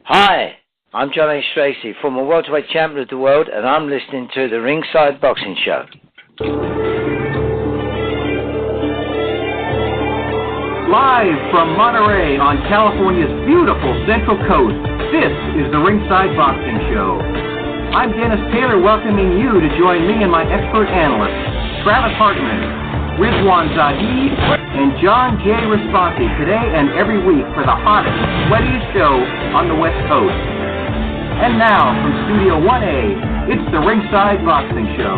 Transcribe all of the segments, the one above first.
Hi, I'm John H. Tracy, former welterweight champion of the world, and I'm listening to the Ringside Boxing Show. Live from Monterey on California's beautiful Central Coast, this is the Ringside Boxing Show. I'm Dennis Taylor, welcoming you to join me and my expert analysts, Travis Hartman, Rizwaan Zahid, and John J. Raspanti, today and every week for the hottest, sweatiest show on the West Coast. And now, from Studio 1A, it's the Ringside Boxing Show.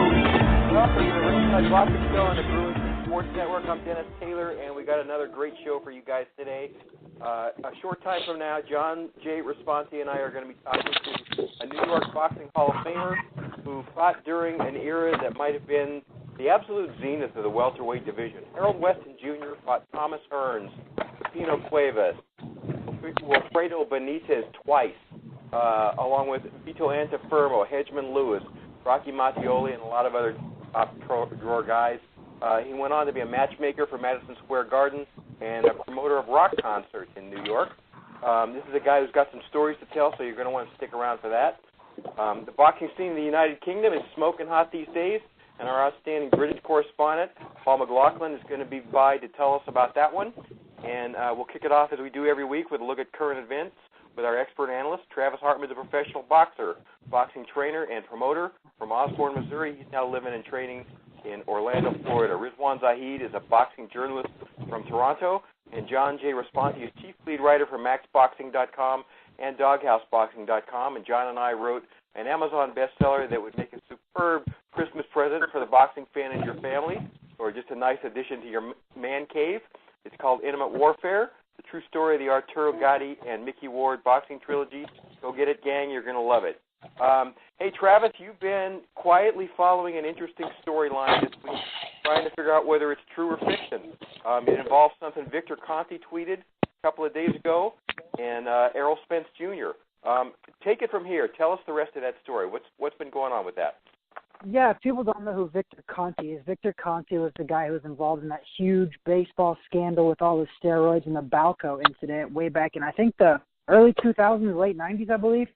Welcome to the Ringside Boxing Show on the Brewing Sports Network. I'm Dennis Taylor, and we got another great show for you guys today. A short time from now, John J. Raspanti and I are going to be talking to a New York Boxing Hall of Famer who fought during an era that might have been the absolute zenith of the welterweight division. Errol Spence Jr. fought Thomas Hearns, Pino Cuevas, Wilfredo Benitez twice, along with Vito Antuofermo, Hedgeman Lewis, Rocky Mattioli, and a lot of other top drawer guys. He went on to be a matchmaker for Madison Square Garden and a promoter of rock concerts in New York. This is a guy who's got some stories to tell, so you're going to want to stick around for that. The boxing scene in the United Kingdom is smoking hot these days, and our outstanding British correspondent, Paul McLaughlin, is going to be by to tell us about that one. And we'll kick it off as we do every week with a look at current events with our expert analyst. Travis Hartman is a professional boxer, boxing trainer, and promoter from Osborne, Missouri. He's now living and training in Orlando, Florida. Rizwaan Zahid is a boxing journalist from Toronto, and John J. Raspanti is chief lead writer for MaxBoxing.com and DogHouseBoxing.com. And John and I wrote an Amazon bestseller that would make a superb Christmas present for the boxing fan in your family, or just a nice addition to your man cave. It's called Intimate Warfare, the true story of the Arturo Gatti and Mickey Ward boxing trilogy. Go get it, gang. You're going to love it. Hey, Travis, you've been quietly following an interesting storyline this week, trying to figure out whether it's true or fiction. It involves something Victor Conte tweeted a couple of days ago and Errol Spence Jr. Take it from here. Tell us the rest of that story. What's been going on with that? Yeah, if people don't know who Victor Conte is, Victor Conte was the guy who was involved in that huge baseball scandal with all the steroids and the Balco incident way back in, I think, the early 2000s, late 90s, I believe.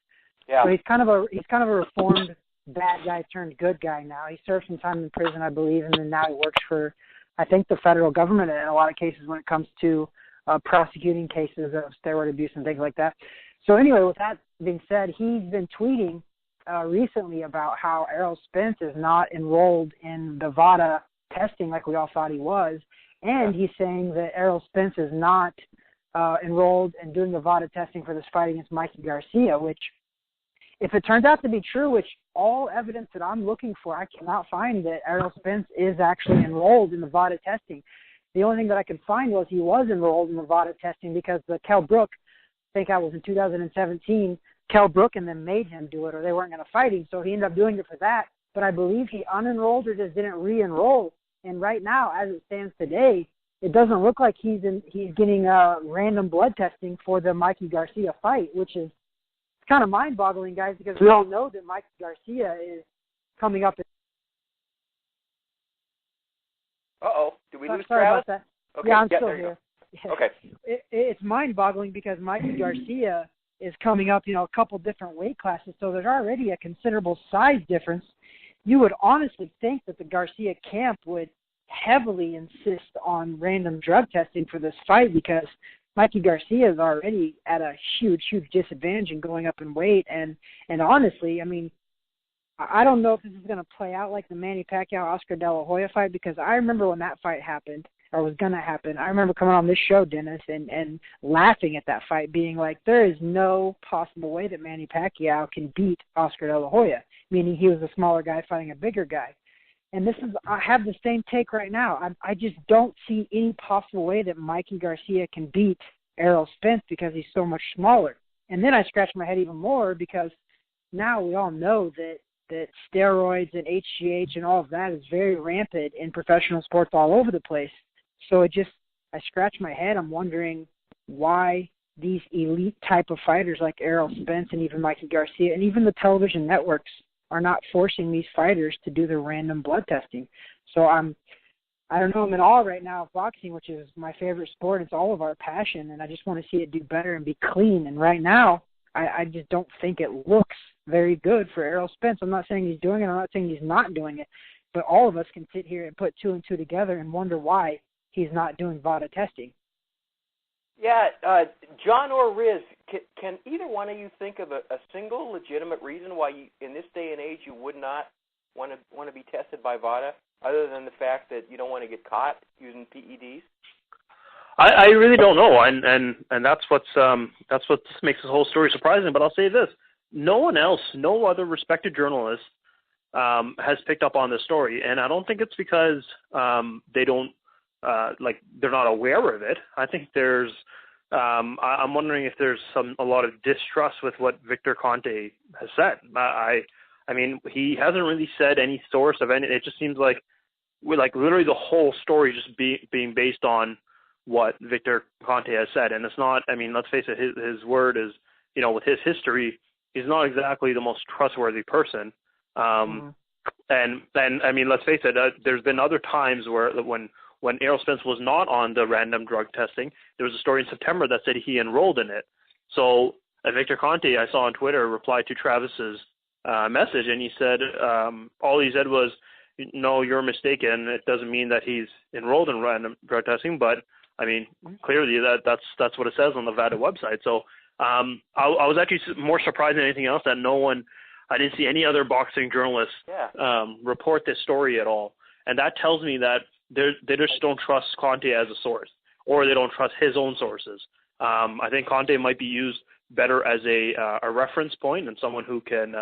Yeah. So he's kind of a reformed bad guy turned good guy now. He served some time in prison, I believe, and then now he works for, I think, the federal government in a lot of cases when it comes to prosecuting cases of steroid abuse and things like that. So anyway, with that being said, he's been tweeting recently about how Errol Spence is not enrolled in the VADA testing like we all thought he was, and he's saying that Errol Spence is not enrolled in doing the VADA testing for this fight against Mikey Garcia, which, if it turns out to be true, which all evidence that I'm looking for, I cannot find that Errol Spence is actually enrolled in the VADA testing. The only thing that I could find was he was enrolled in the VADA testing because the Kell Brook, I think I was in 2017, Kell Brook and then made him do it, or they weren't going to fight him, so he ended up doing it for that. But I believe he unenrolled or just didn't re-enroll. And right now, as it stands today, it doesn't look like he's getting random blood testing for the Mikey Garcia fight, which is kind of mind-boggling, guys, because we all know that Mikey Garcia is coming up. Uh-oh. Did we lose Sorry Travis? about that. Okay. Yeah, I'm still here. Yeah. Okay. It's mind-boggling because Mikey Garcia is coming up, a couple different weight classes, so there's already a considerable size difference. You would honestly think that the Garcia camp would heavily insist on random drug testing for this fight because Mikey Garcia is already at a huge, huge disadvantage in going up in weight. And honestly, I mean, I don't know if this is going to play out like the Manny Pacquiao-Oscar De La Hoya fight, because I remember when that fight happened, or was going to happen, I remember coming on this show, Dennis, and laughing at that fight, being like, there is no possible way that Manny Pacquiao can beat Oscar De La Hoya, meaning he was a smaller guy fighting a bigger guy. And I have the same take right now. I just don't see any possible way that Mikey Garcia can beat Errol Spence because he's so much smaller. And then I scratch my head even more because now we all know that steroids and HGH and all of that is very rampant in professional sports all over the place. So I scratch my head. I'm wondering why these elite type of fighters like Errol Spence and even Mikey Garcia and even the television networks are not forcing these fighters to do their random blood testing. So I don't know, I'm in awe right now of boxing, which is my favorite sport. It's all of our passion, and I just want to see it do better and be clean. And right now, I just don't think it looks very good for Errol Spence. I'm not saying he's doing it. I'm not saying he's not doing it. But all of us can sit here and put two and two together and wonder why he's not doing VADA testing. Yeah, John or Riz, can either one of you think of a single legitimate reason why you, in this day and age, you would not want to be tested by VADA, other than the fact that you don't want to get caught using PEDs? I really don't know, and that's what makes this whole story surprising. But I'll say this: no one else, no other respected journalist has picked up on this story, and I don't think it's because they don't they're not aware of it. I think there's I'm wondering if there's a lot of distrust with what Victor Conte has said. I mean, he hasn't really said any source of any. It just seems like literally the whole story just being based on what Victor Conte has said, and it's not. I mean, let's face it, his word is, with his history, he's not exactly the most trustworthy person. And I mean, let's face it, there's been other times where when Errol Spence was not on the random drug testing, there was a story in September that said he enrolled in it. So Victor Conte, I saw on Twitter, replied to Travis's message, and he said, all he said was, no, you're mistaken. It doesn't mean that he's enrolled in random drug testing, but I mean, clearly that's what it says on the VADA website. So I was actually more surprised than anything else that I didn't see any other boxing journalists report this story at all. And that tells me that they just don't trust Conte as a source, or they don't trust his own sources. I think Conte might be used better as a reference point and someone who can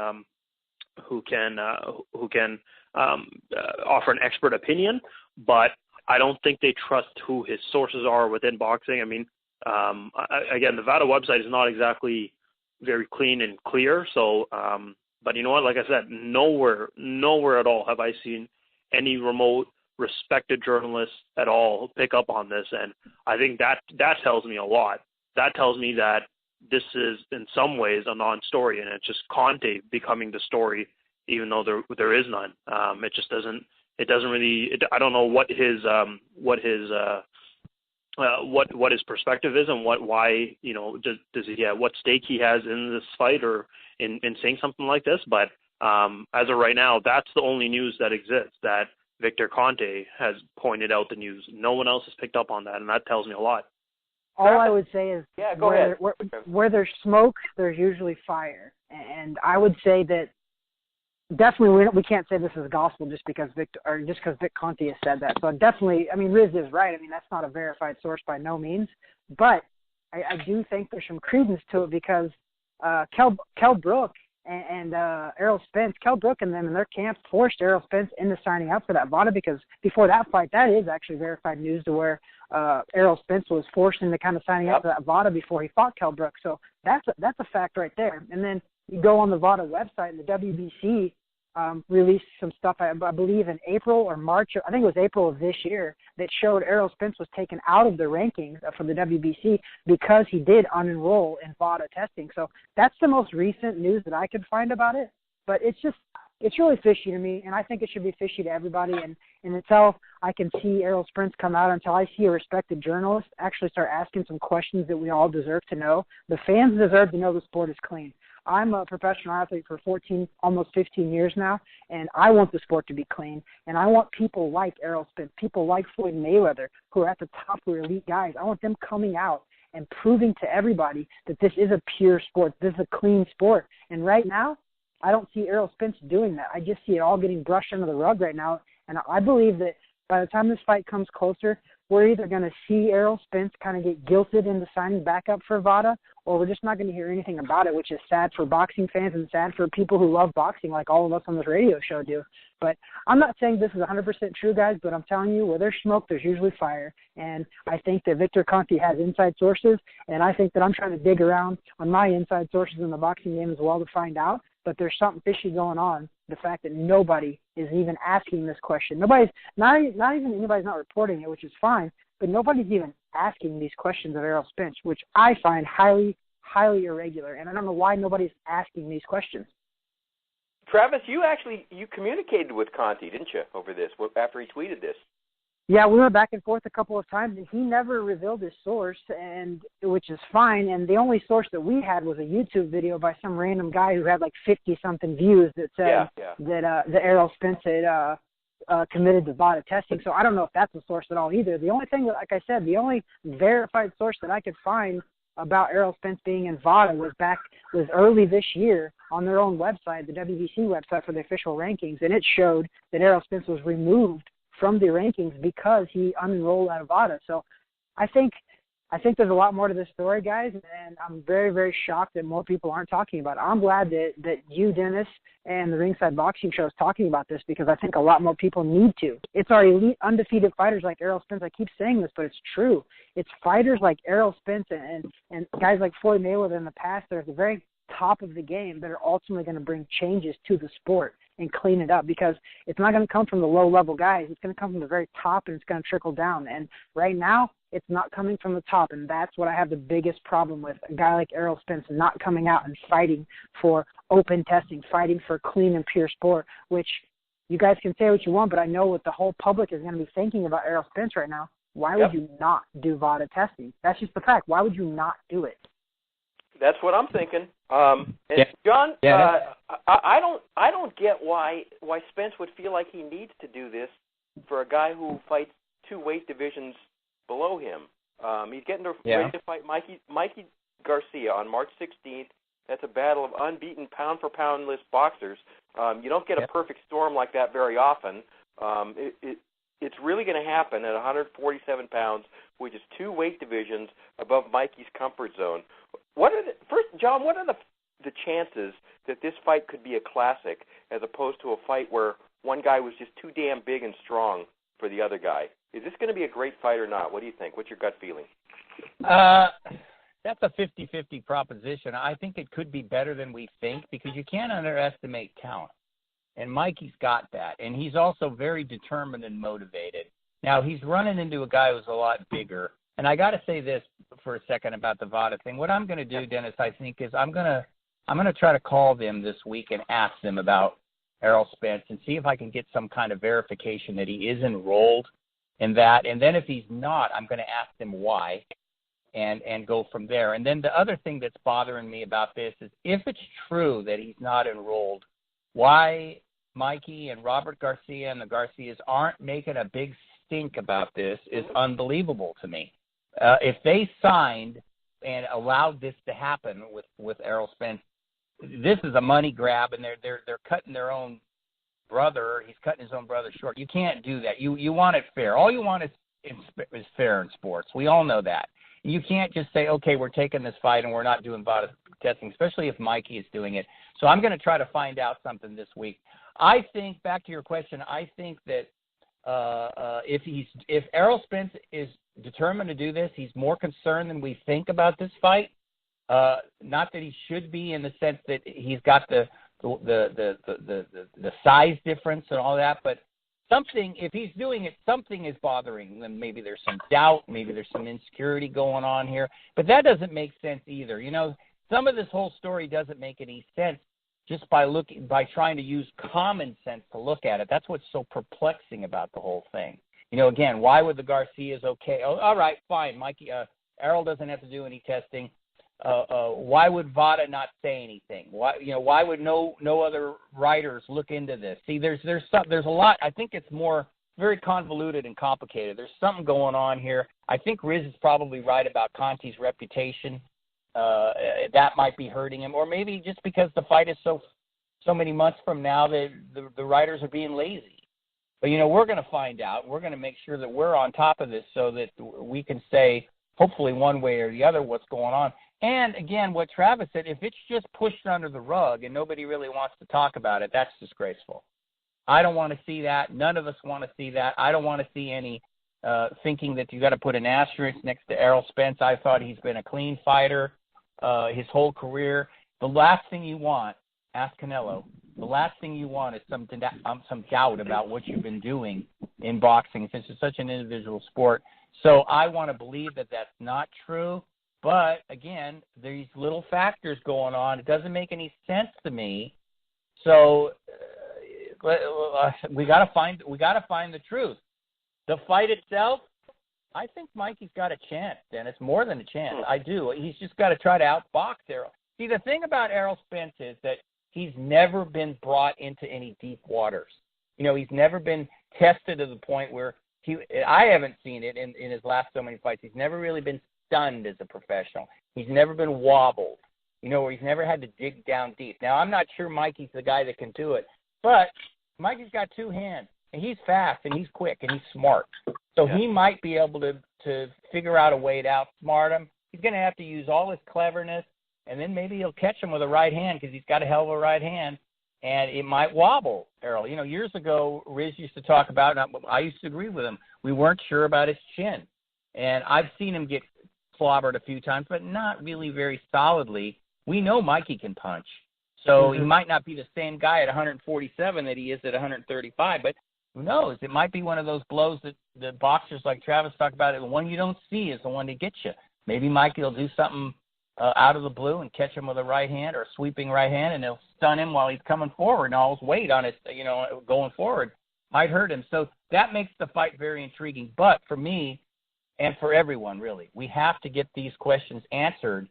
offer an expert opinion, but I don't think they trust who his sources are within boxing. I mean, again, the VADA website is not exactly very clean and clear. So, but you know what? Like I said, nowhere at all have I seen any remote respected journalists at all pick up on this, and I think that tells me a lot. That tells me that this is in some ways a non-story, and it's just Conte becoming the story, even though there is none. It just doesn't. It doesn't really. I don't know what his perspective is and why does he what stake he has in this fight or in saying something like this. But as of right now, that's the only news that exists, that Victor Conte has pointed out the news. No one else has picked up on that, and that tells me a lot. All I would say is go ahead. Where there's smoke, there's usually fire. And I would say that definitely we can't say this is gospel just because Vic Conte has said that. So definitely, I mean, Riz is right. I mean, that's not a verified source by no means. But I do think there's some credence to it because Kell Brook and Errol Spence, Kell Brook and them in their camp forced Errol Spence into signing up for that VADA, because before that fight, that is actually verified news to where Errol Spence was forced into kind of signing up for that VADA before he fought Kell Brook. So that's a fact right there. And then you go on the VADA website, and the WBC released some stuff, I believe in April or March, I think it was April of this year, that showed Errol Spence was taken out of the rankings from the WBC because he did unenroll in VADA testing. So that's the most recent news that I could find about it. But it's really fishy to me, and I think it should be fishy to everybody. And until I can see Errol Spence come out, until I see a respected journalist actually start asking some questions that we all deserve to know, the fans deserve to know the sport is clean. I'm a professional athlete for 14, almost 15 years now, and I want the sport to be clean. And I want people like Errol Spence, people like Floyd Mayweather, who are at the top, who are elite guys. I want them coming out and proving to everybody that this is a pure sport, this is a clean sport. And right now, I don't see Errol Spence doing that. I just see it all getting brushed under the rug right now. And I believe that by the time this fight comes closer, we're either going to see Errol Spence kind of get guilted into signing back up for VADA, or we're just not going to hear anything about it, which is sad for boxing fans and sad for people who love boxing like all of us on this radio show do. But I'm not saying this is 100% true, guys, but I'm telling you, where there's smoke, there's usually fire. And I think that Victor Conte has inside sources, and I think that I'm trying to dig around on my inside sources in the boxing game as well to find out. But there's something fishy going on. The fact that nobody is even asking this question. Nobody's not even anybody's not reporting it, which is fine, but nobody's even asking these questions of Errol Spence, which I find highly, highly irregular. And I don't know why nobody's asking these questions. Travis, you communicated with Conte, didn't you, over this after he tweeted this? Yeah, we went back and forth a couple of times, and he never revealed his source, and which is fine. And the only source that we had was a YouTube video by some random guy who had like 50-something views that said that Errol Spence had committed to VADA testing. So I don't know if that's a source at all either. The only thing that, like I said, the only verified source that I could find about Errol Spence being in VADA was early this year on their own website, the WBC website for the official rankings, and it showed that Errol Spence was removed from the rankings because he unenrolled out of VADA. So I think there's a lot more to this story, guys, and I'm very, very shocked that more people aren't talking about it. I'm glad that you, Dennis, and the Ringside Boxing Show is talking about this because I think a lot more people need to. It's our elite undefeated fighters like Errol Spence. I keep saying this, but it's true. It's fighters like Errol Spence and guys like Floyd Mayweather in the past that are at the very top of the game that are ultimately going to bring changes to the sport and clean it up, because it's not going to come from the low-level guys. It's going to come from the very top, and it's going to trickle down. And right now, it's not coming from the top, and that's what I have the biggest problem with, a guy like Errol Spence not coming out and fighting for open testing, fighting for clean and pure sport, which you guys can say what you want, but I know what the whole public is going to be thinking about Errol Spence right now. Why would you not do VADA testing? That's just the fact. Why would you not do it? That's what I'm thinking. John, I don't get why Spence would feel like he needs to do this for a guy who fights 2 weight divisions below him. He's getting ready to fight Mikey Garcia on March 16th. That's a battle of unbeaten pound-for-pound list boxers. You don't get a perfect storm like that very often. It's really going to happen at 147 pounds, which is 2 weight divisions above Mikey's comfort zone. John, what are the chances that this fight could be a classic as opposed to a fight where one guy was just too damn big and strong for the other guy? Is this going to be a great fight or not? What do you think? What's your gut feeling? That's a 50-50 proposition. I think it could be better than we think because you can't underestimate talent. And Mikey's got that. And he's also very determined and motivated. Now, he's running into a guy who's a lot bigger. And I got to say this for a second about the VADA thing. What I'm going to do, Dennis, I think, is I'm going to try to call them this week and ask them about Errol Spence and see if I can get some kind of verification that he is enrolled in that. And then if he's not, I'm going to ask them why and go from there. And then the other thing that's bothering me about this is if it's true that he's not enrolled, why Mikey and Robert Garcia and the Garcias aren't making a big stink about this is unbelievable to me. If they signed and allowed this to happen with Errol Spence, this is a money grab, and they're cutting their own brother. He's cutting his own brother short. You can't do that. You want it fair. All you want is fair in sports. We all know that. You can't just say, okay, we're taking this fight and we're not doing VADA testing, especially if Mikey is doing it. So I'm going to try to find out something this week. I think, back to your question, I think that if Errol Spence is determined to do this, he's more concerned than we think about this fight. Not that he should be, in the sense that he's got the size difference and all that, but something, if he's doing it, something is bothering them. Maybe there's some doubt, maybe there's some insecurity going on here, but that doesn't make sense either. You know, some of this whole story doesn't make any sense just by trying to use common sense to look at it. That's what's so perplexing about the whole thing. You know, again, why would the Garcias okay? Oh, all right, fine. Mikey, Errol doesn't have to do any testing. Why would VADA not say anything? Why would no other writers look into this? See, there's a lot. I think it's more very convoluted and complicated. There's something going on here. I think Riz is probably right about Conte's reputation. That might be hurting him, or maybe just because the fight is so many months from now that the writers are being lazy. But, we're going to find out. We're going to make sure that we're on top of this so that we can say, hopefully one way or the other, what's going on. And, again, what Travis said, if it's just pushed under the rug and nobody really wants to talk about it, that's disgraceful. I don't want to see that. None of us want to see that. I don't want to see any thinking that you got to put an asterisk next to Errol Spence. I thought he's been a clean fighter his whole career. The last thing you want, ask Canelo, the last thing you want is some doubt about what you've been doing in boxing, since it's such an individual sport. So I want to believe that that's not true. But again, these little factors going on, it doesn't make any sense to me. So we got to find the truth. The fight itself, I think Mikey's got a chance, Dennis, more than a chance. I do. He's just got to try to outbox Errol. See, the thing about Errol Spence is that he's never been brought into any deep waters. You know, he's never been tested to the point where I haven't seen it in his last so many fights. He's never really been stunned as a professional. He's never been wobbled, you know, where he's never had to dig down deep. Now, I'm not sure Mikey's the guy that can do it, but Mikey's got two hands, and he's fast, and he's quick, and he's smart. So he might be able to figure out a way to outsmart him. He's going to have to use all his cleverness, and then maybe he'll catch him with a right hand because he's got a hell of a right hand, and it might wobble Errol. You know, years ago, Riz used to talk about, and I used to agree with him, we weren't sure about his chin. And I've seen him get clobbered a few times, but not really very solidly. We know Mikey can punch. So he might not be the same guy at 147 that he is at 135, but who knows? It might be one of those blows that the boxers like Travis talk about. The one you don't see is the one that gets you. Maybe Mikey will do something out of the blue and catch him with a right hand or a sweeping right hand, and he'll stun him while he's coming forward, and all his weight on it, you know, going forward might hurt him. So that makes the fight very intriguing. But for me, and for everyone, really, we have to get these questions answered.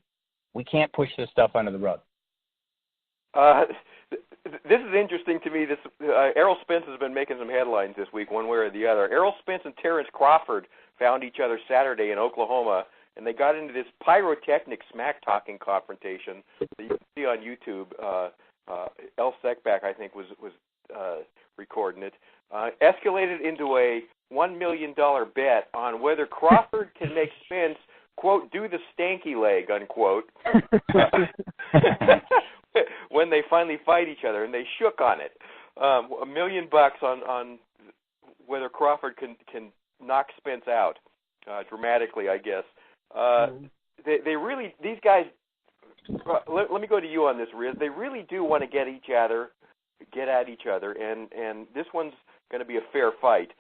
We can't push this stuff under the rug. This is interesting to me. This Errol Spence has been making some headlines this week, one way or the other. Errol Spence and Terence Crawford found each other Saturday in Oklahoma, and they got into this pyrotechnic smack-talking confrontation that you can see on YouTube. El Sekback, I think, was recording it. Escalated into a $1 million bet on whether Crawford can make Spence, quote, do the stanky leg, unquote, when they finally fight each other, and they shook on it. $1 million on whether Crawford can knock Spence out dramatically, I guess. They really, these guys, let me go to you on this, Riz. They really do want to get at each other, and this one's going to be a fair fight.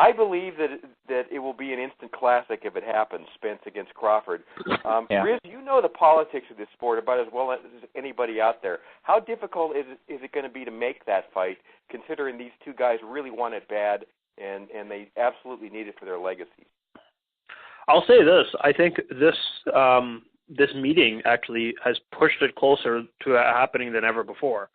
I believe that it will be an instant classic if it happens, Spence against Crawford. Riz, you know the politics of this sport about as well as anybody out there. How difficult is it going to be to make that fight, considering these two guys really want it bad and they absolutely need it for their legacies? I'll say this. I think this meeting actually has pushed it closer to happening than ever before.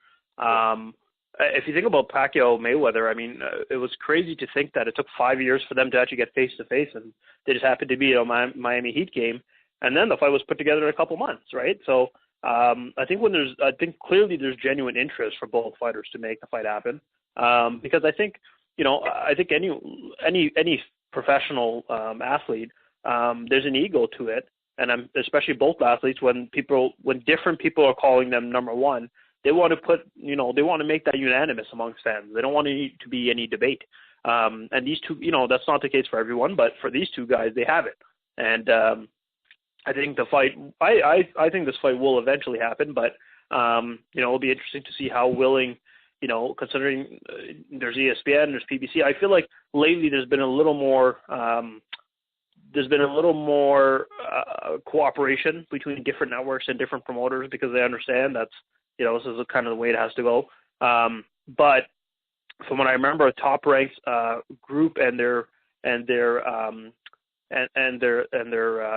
If you think about Pacquiao-Mayweather, I mean, it was crazy to think that it took 5 years for them to actually get face-to-face, and they just happened to be a Miami Heat game, and then the fight was put together in a couple months, right? So I think clearly there's genuine interest for both fighters to make the fight happen, because I think any professional athlete, there's an ego to it, and especially both athletes, when different people are calling them number one, they want to make that unanimous amongst fans. They don't want to be any debate. And these two, that's not the case for everyone, but for these two guys, they have it. And I think the fight, I think this fight will eventually happen, but it'll be interesting to see how willing, considering there's ESPN, there's PBC. I feel like lately there's been a little more cooperation between different networks and different promoters, because they understand that's, this is kind of the way it has to go. But from what I remember, a Top Rank's group and their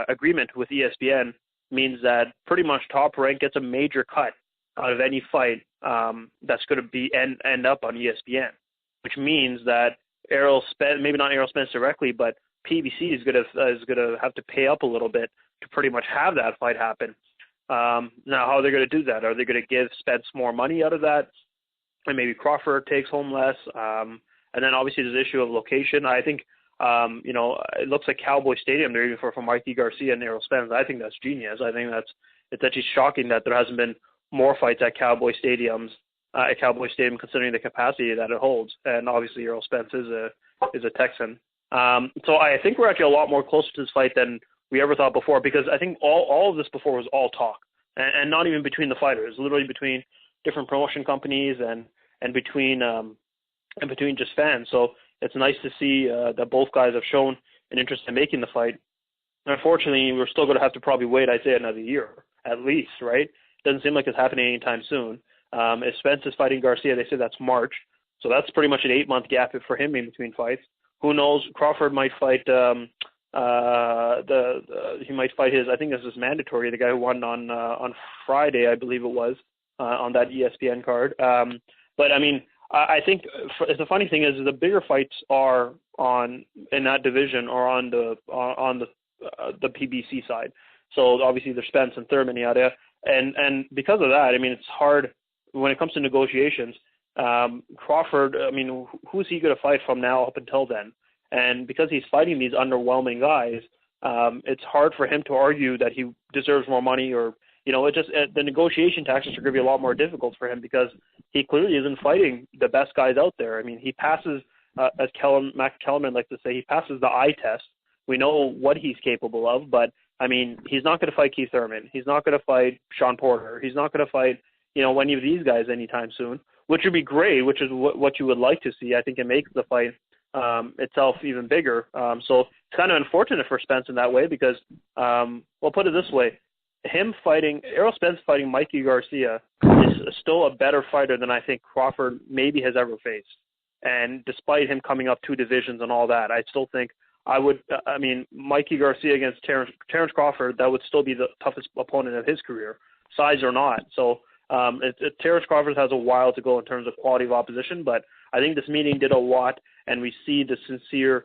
agreement with ESPN means that pretty much Top Rank gets a major cut out of any fight that's going to be end up on ESPN, which means that Errol Spence, maybe not Errol Spence directly, but PBC is going to have to pay up a little bit to pretty much have that fight happen. Now, how are they going to do that? Are they going to give Spence more money out of that, and maybe Crawford takes home less? And then obviously there's the issue of location. I think, it looks like Cowboy Stadium they're even for Mikey Garcia and Errol Spence. I think that's genius. I think it's actually shocking that there hasn't been more fights at Cowboy Stadium considering the capacity that it holds. And obviously Errol Spence is a Texan. So I think we're actually a lot more closer to this fight than we ever thought before, because I think all of this before was all talk, and not even between the fighters, literally between different promotion companies and between just fans. So it's nice to see that both guys have shown an interest in making the fight. Unfortunately, we're still going to have to probably wait, I'd say, another year at least, right? Doesn't seem like it's happening anytime soon. If Spence is fighting Garcia, they say that's March, so that's pretty much an 8-month gap for him in between fights. who knows? Crawford might fight he might fight his, I think this is mandatory, the guy who won on Friday, I believe it was, on that ESPN card. But I mean, I think the funny thing is the bigger fights are in that division or on the PBC side. So obviously there's Spence and Thurman, yada, and because of that, I mean, it's hard when it comes to negotiations. Crawford, I mean, who's he going to fight from now up until then? And because he's fighting these underwhelming guys, it's hard for him to argue that he deserves more money, or the negotiation tactics are going to be a lot more difficult for him because he clearly isn't fighting the best guys out there. I mean, he passes, as Max Kellerman likes to say, he passes the eye test. We know what he's capable of, but I mean, he's not going to fight Keith Thurman. He's not going to fight Sean Porter. He's not going to fight, any of these guys anytime soon, which would be great, which is what you would like to see. I think it makes the fight itself even bigger. So it's kind of unfortunate for Spence in that way because, we'll put it this way, Errol Spence fighting Mikey Garcia is still a better fighter than I think Crawford maybe has ever faced. And despite him coming up 2 divisions and all that, I still think Mikey Garcia against Terrence Crawford, that would still be the toughest opponent of his career, size or not. So Terrence Crawford has a while to go in terms of quality of opposition, but I think this meeting did a lot, and we see the sincere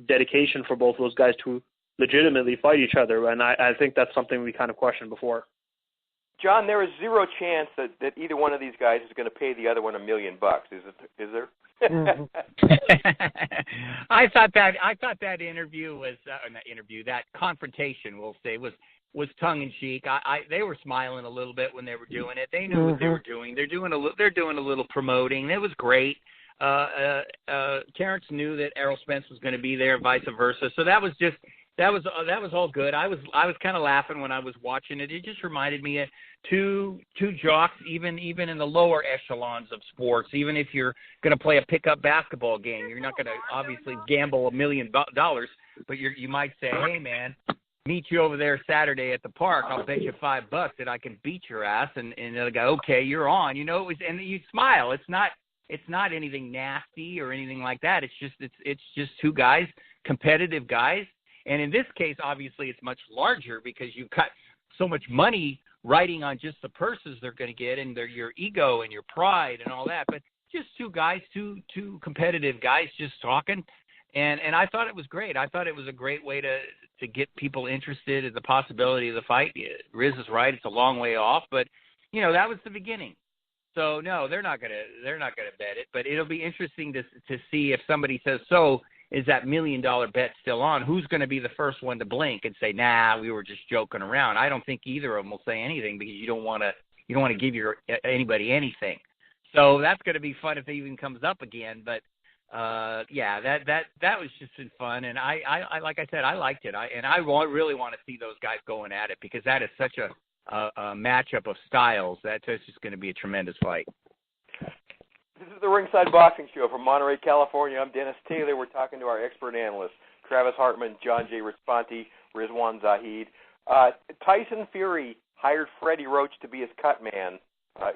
dedication for both those guys to legitimately fight each other, and I think that's something we kind of questioned before. John, there is zero chance that either one of these guys is going to pay the other one $1 million. Is there? I thought that interview was that confrontation, we'll say, was tongue in cheek. They were smiling a little bit when they were doing it. They knew what they were doing. They're doing a little promoting. It was great. Terrence knew that Errol Spence was going to be there, vice versa. So that was all good. I was kind of laughing when I was watching it. It just reminded me of two jocks, even in the lower echelons of sports. Even if you're going to play a pickup basketball game, you're not going to obviously gamble $1 million, but you might say, "Hey, man, meet you over there Saturday at the park. I'll bet you $5 that I can beat your ass." And they'll go, "Okay, you're on." And you smile. It's not anything nasty or anything like that. It's just 2 guys, competitive guys. And in this case, obviously, it's much larger because you've got so much money riding on just the purses they're going to get and your ego and your pride and all that. But just 2 guys, two competitive guys just talking. And I thought it was great. I thought it was a great way to get people interested in the possibility of the fight. Riz is right. It's a long way off. But, that was the beginning. So, no, they're not gonna bet it. But it'll be interesting to see if somebody says, so is that $1 million bet still on? Who's going to be the first one to blink and say, "Nah, we were just joking around"? I don't think either of them will say anything because you don't want to give anybody anything. So that's going to be fun if it even comes up again. But yeah, that was just fun, and I like I said, I liked it. I really want to see those guys going at it because that is such a matchup of styles. That's just going to be a tremendous fight. This is the Ringside Boxing Show from Monterey, California. I'm Dennis Taylor. We're talking to our expert analysts, Travis Hartman, John J. Raspanti, Rizwaan Zahid. Tyson Fury hired Freddie Roach to be his cut man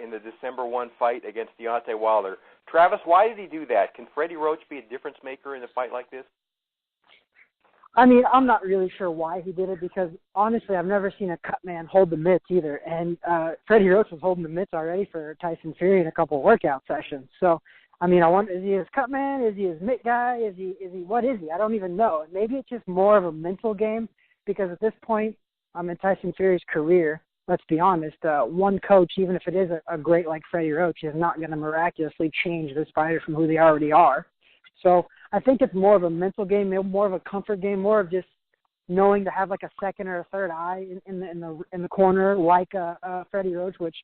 in the December 1 fight against Deontay Wilder. Travis, why did he do that? Can Freddie Roach be a difference maker in a fight like this? I mean, I'm not really sure why he did it because, honestly, I've never seen a cut man hold the mitts either. And Freddie Roach was holding the mitts already for Tyson Fury in a couple of workout sessions. So, I mean, I wonder, is he his cut man? Is he his mitt guy? Is he? What is he? I don't even know. Maybe it's just more of a mental game because at this point, in Tyson Fury's career, let's be honest, one coach, even if it is a great like Freddie Roach, is not going to miraculously change this fighter from who they already are. So I think it's more of a mental game, more of a comfort game, more of just knowing to have like a second or a third eye in the corner like Freddie Roach, which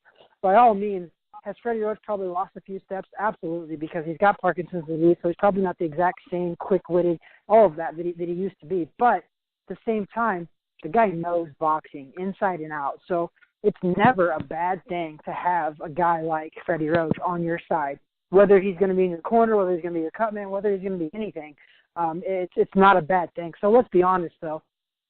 by all means, has Freddie Roach probably lost a few steps? Absolutely, because he's got Parkinson's disease, so he's probably not the exact same quick-witted, all of that he used to be. But at the same time, the guy knows boxing inside and out. So it's never a bad thing to have a guy like Freddie Roach on your side, whether he's going to be in your corner, whether he's going to be your cut man, whether he's going to be anything. It's not a bad thing. So let's be honest, though.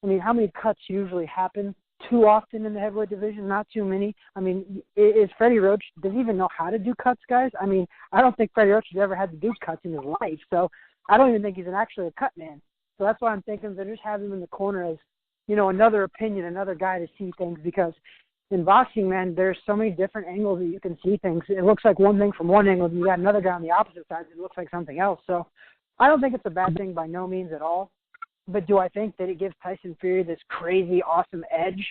I mean, how many cuts usually happen too often in the heavyweight division, not too many. I mean, is Freddie Roach, does he even know how to do cuts, guys? I mean, I don't think Freddie Roach has ever had to do cuts in his life, so I don't even think he's actually a cut man. So that's why I'm thinking they just have him in the corner as, another opinion, another guy to see things, because in boxing, man, there's so many different angles that you can see things. It looks like one thing from one angle, and you got another guy on the opposite side that looks like something else. So I don't think it's a bad thing by no means at all. But do I think that it gives Tyson Fury this crazy, awesome edge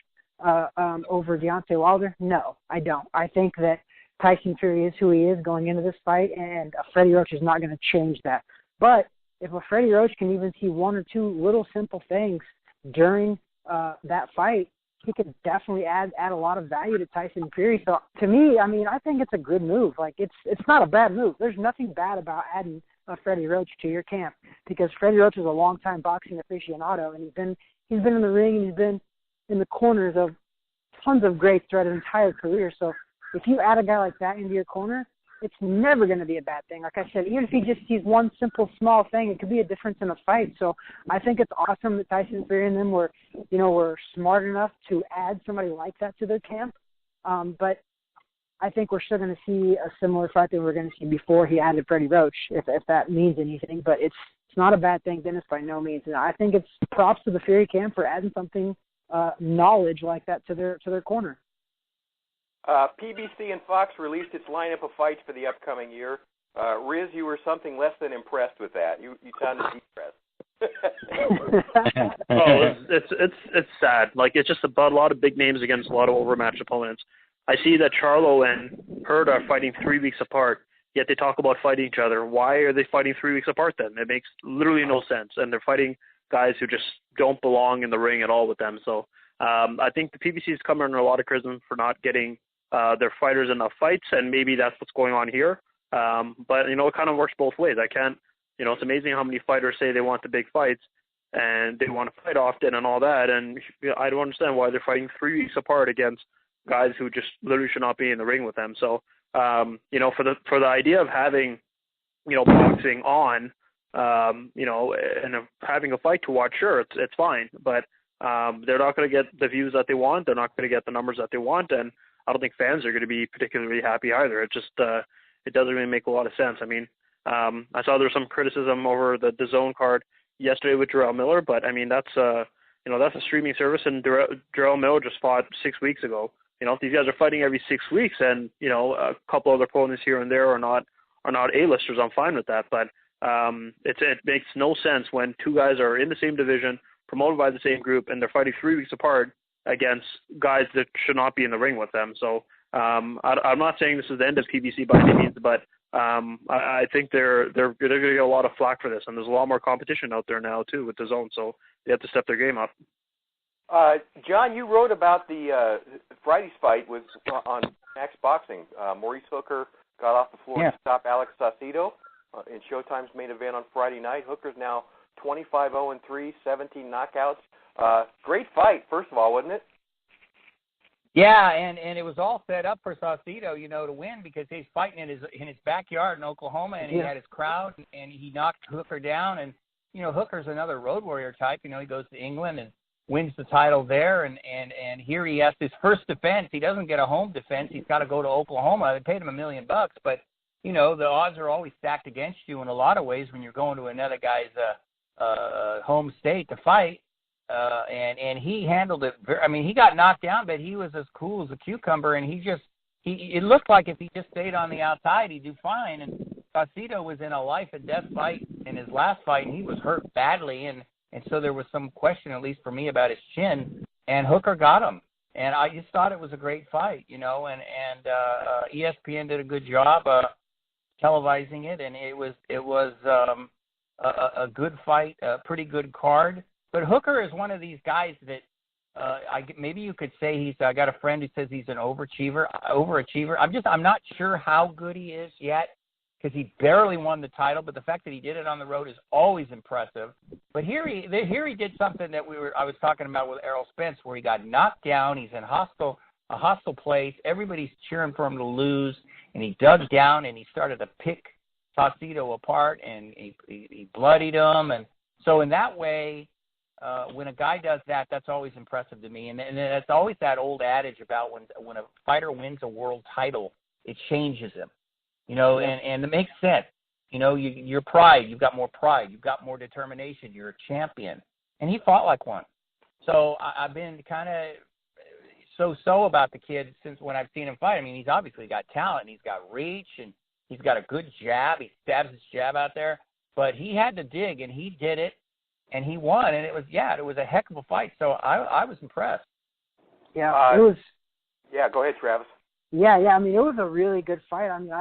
over Deontay Wilder? No, I don't. I think that Tyson Fury is who he is going into this fight, and Freddie Roach is not going to change that. But if a Freddie Roach can even see one or two little simple things during that fight, he could definitely add a lot of value to Tyson Fury. So to me, I mean, I think it's a good move. Like, it's not a bad move. There's nothing bad about adding a Freddie Roach to your camp, because Freddie Roach is a longtime boxing aficionado, and he's been in the ring, and he's been in the corners of tons of greats throughout his entire career. So if you add a guy like that into your corner, it's never going to be a bad thing. Like I said, even if he just sees one simple, small thing, it could be a difference in a fight. So I think it's awesome that Tyson Fury and them were smart enough to add somebody like that to their camp. But I think we're still going to see a similar fight that we were going to see before he added Freddie Roach, if that means anything. But it's not a bad thing, Dennis, by no means. And I think it's props to the Fury camp for adding something knowledge like that to their corner. PBC and Fox released its lineup of fights for the upcoming year. Riz, you were something less than impressed with that. You sounded depressed. It's sad. Like, it's just about a lot of big names against a lot of overmatched opponents. I see that Charlo and Hurd are fighting 3 weeks apart, yet they talk about fighting each other. Why are they fighting 3 weeks apart then? It makes literally no sense. And they're fighting guys who just don't belong in the ring at all with them. So I think the PBC is coming under a lot of criticism for not getting their fighters enough fights, and maybe that's what's going on here. But, it kind of works both ways. It's amazing how many fighters say they want the big fights and they want to fight often and all that. And I don't understand why they're fighting 3 weeks apart against guys who just literally should not be in the ring with them. So, for the idea of having, boxing on, and having a fight to watch, sure, it's fine. But they're not going to get the views that they want. They're not going to get the numbers that they want. And I don't think fans are going to be particularly happy either. It just, it doesn't really make a lot of sense. I mean, I saw there was some criticism over the DAZN card yesterday with Jarrell Miller, but I mean, that's a streaming service, and Jarrell Miller just fought 6 weeks ago. If these guys are fighting every 6 weeks, and a couple other opponents here and there are not A-listers, I'm fine with that. But it makes no sense when two guys are in the same division, promoted by the same group, and they're fighting 3 weeks apart against guys that should not be in the ring with them. So I'm not saying this is the end of PBC by any means, but I think they're going to get a lot of flack for this, and there's a lot more competition out there now too with DAZN, so they have to step their game up. John, you wrote about the Friday's fight on Max Boxing. Maurice Hooker got off the floor to stop Alex Saucedo in Showtime's main event on Friday night. Hooker's now 25-0-3, 17 knockouts. Great fight, first of all, wasn't it? Yeah, and it was all set up for Saucedo, to win, because he's fighting in his backyard in Oklahoma, and he had his crowd, and he knocked Hooker down. And Hooker's another road warrior type. He goes to England and wins the title there, and here he has his first defense. He doesn't get a home defense. He's got to go to Oklahoma. They paid him $1 million, but the odds are always stacked against you in a lot of ways when you're going to another guy's home state to fight. And he handled it. He got knocked down, but he was as cool as a cucumber, and it looked like if he just stayed on the outside, he'd do fine. And Saucedo was in a life and death fight in his last fight, and he was hurt badly, and so there was some question, at least for me, about his chin, and Hooker got him. And I just thought it was a great fight, and ESPN did a good job televising it, and it was a good fight, a pretty good card. But Hooker is one of these guys that maybe you could say I got a friend who says he's an overachiever. I'm not sure how good he is yet, because he barely won the title, but the fact that he did it on the road is always impressive. But here he did something that I was talking about with Errol Spence, where he got knocked down. He's in a hostile place. Everybody's cheering for him to lose, and he dug down and he started to pick Saucedo apart, and he bloodied him. And so in that way, when a guy does that, that's always impressive to me. And it's always that old adage about when a fighter wins a world title, it changes him. And it makes sense. Your pride, you've got more pride, you've got more determination, you're a champion. And he fought like one. So I've been kind of so about the kid since when I've seen him fight. I mean, he's obviously got talent, he's got reach, and he's got a good jab. He stabs his jab out there. But he had to dig, and he did it, and he won. And it was a heck of a fight. So I was impressed. Yeah, it was. Yeah, go ahead, Travis. Yeah. I mean, it was a really good fight. I mean,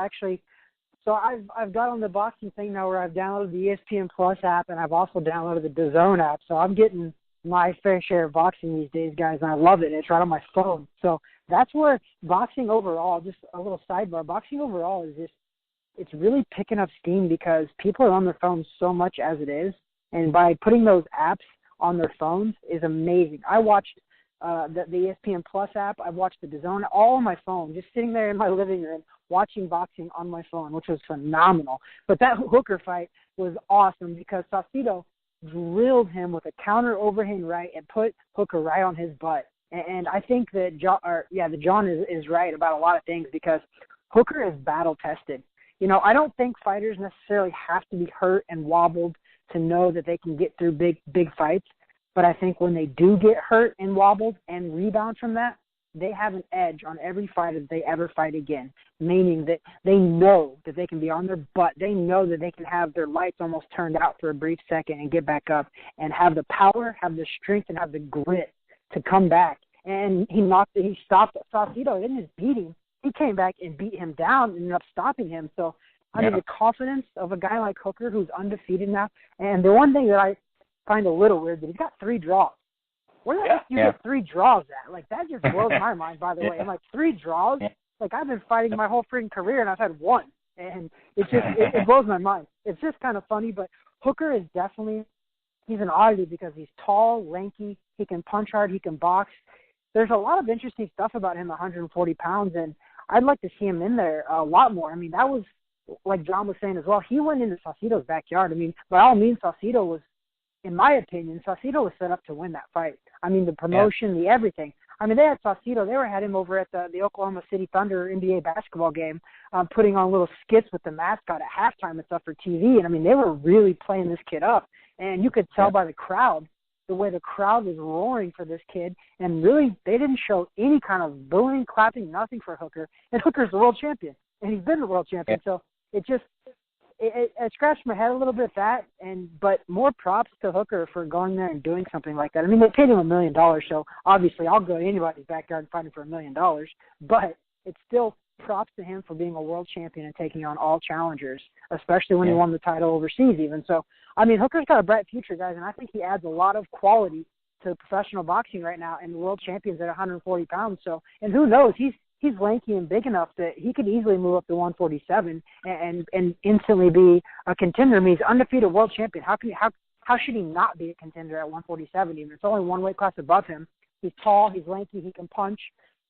so I've got on the boxing thing now where I've downloaded the ESPN Plus app, and I've also downloaded the DAZN app. So I'm getting my fair share of boxing these days, guys, and I love it. It's right on my phone. So that's where boxing overall, just a little sidebar, boxing overall is it's really picking up steam because people are on their phones so much as it is, and by putting those apps on their phones is amazing. I watched the ESPN Plus app. I've watched the DAZN all on my phone, just sitting there in my living room watching boxing on my phone, which was phenomenal. But that Hooker fight was awesome because Saucedo drilled him with a counter overhand right and put Hooker right on his butt. And I think that John is right about a lot of things because Hooker is battle tested. I don't think fighters necessarily have to be hurt and wobbled to know that they can get through big fights. But I think when they do get hurt and wobbled and rebound from that, they have an edge on every fighter that they ever fight again, meaning that they know that they can be on their butt. They know that they can have their lights almost turned out for a brief second and get back up and have the power, have the strength, and have the grit to come back. And he stopped Saucedo. He didn't just beat him. He came back and beat him down and ended up stopping him. So, I mean, the confidence of a guy like Hooker who's undefeated now. And the one thing that I find a little weird that he's got 3 draws. Where the heck do you get 3 draws at? Like, that just blows my mind, by the way. I'm like, 3 draws? Like, I've been fighting my whole freaking career, and I've had 1. And it's just, it blows my mind. It's just kind of funny, but Hooker is definitely, he's an oddity because he's tall, lanky, he can punch hard, he can box. There's a lot of interesting stuff about him, 140 pounds, and I'd like to see him in there a lot more. I mean, that was, like John was saying as well, he went into Saucedo's backyard. I mean, by all means, Saucedo was, in my opinion, Saucedo was set up to win that fight. I mean, the promotion, the everything. I mean, they had Saucedo. They had him over at the Oklahoma City Thunder NBA basketball game, putting on little skits with the mascot at halftime and stuff for TV. And, I mean, they were really playing this kid up. And you could tell by the crowd, the way the crowd was roaring for this kid. And really, they didn't show any kind of booing, clapping, nothing for Hooker. And Hooker's the world champion. And he's been the world champion. So it just – it scratched my head a little bit but more props to Hooker for going there and doing something like that. I mean, they paid him $1 million, so obviously I'll go to anybody's backyard and fight him for $1 million. But it's still props to him for being a world champion and taking on all challengers, especially when he won the title overseas even. So, I mean, Hooker's got a bright future, guys, and I think he adds a lot of quality to professional boxing right now, and the world champion's at 140 pounds. So, and who knows, he's lanky and big enough that he could easily move up to 147 and instantly be a contender. I mean, he's undefeated world champion. How should he not be a contender at 147 even? It's only one weight class above him. He's tall, he's lanky, he can punch.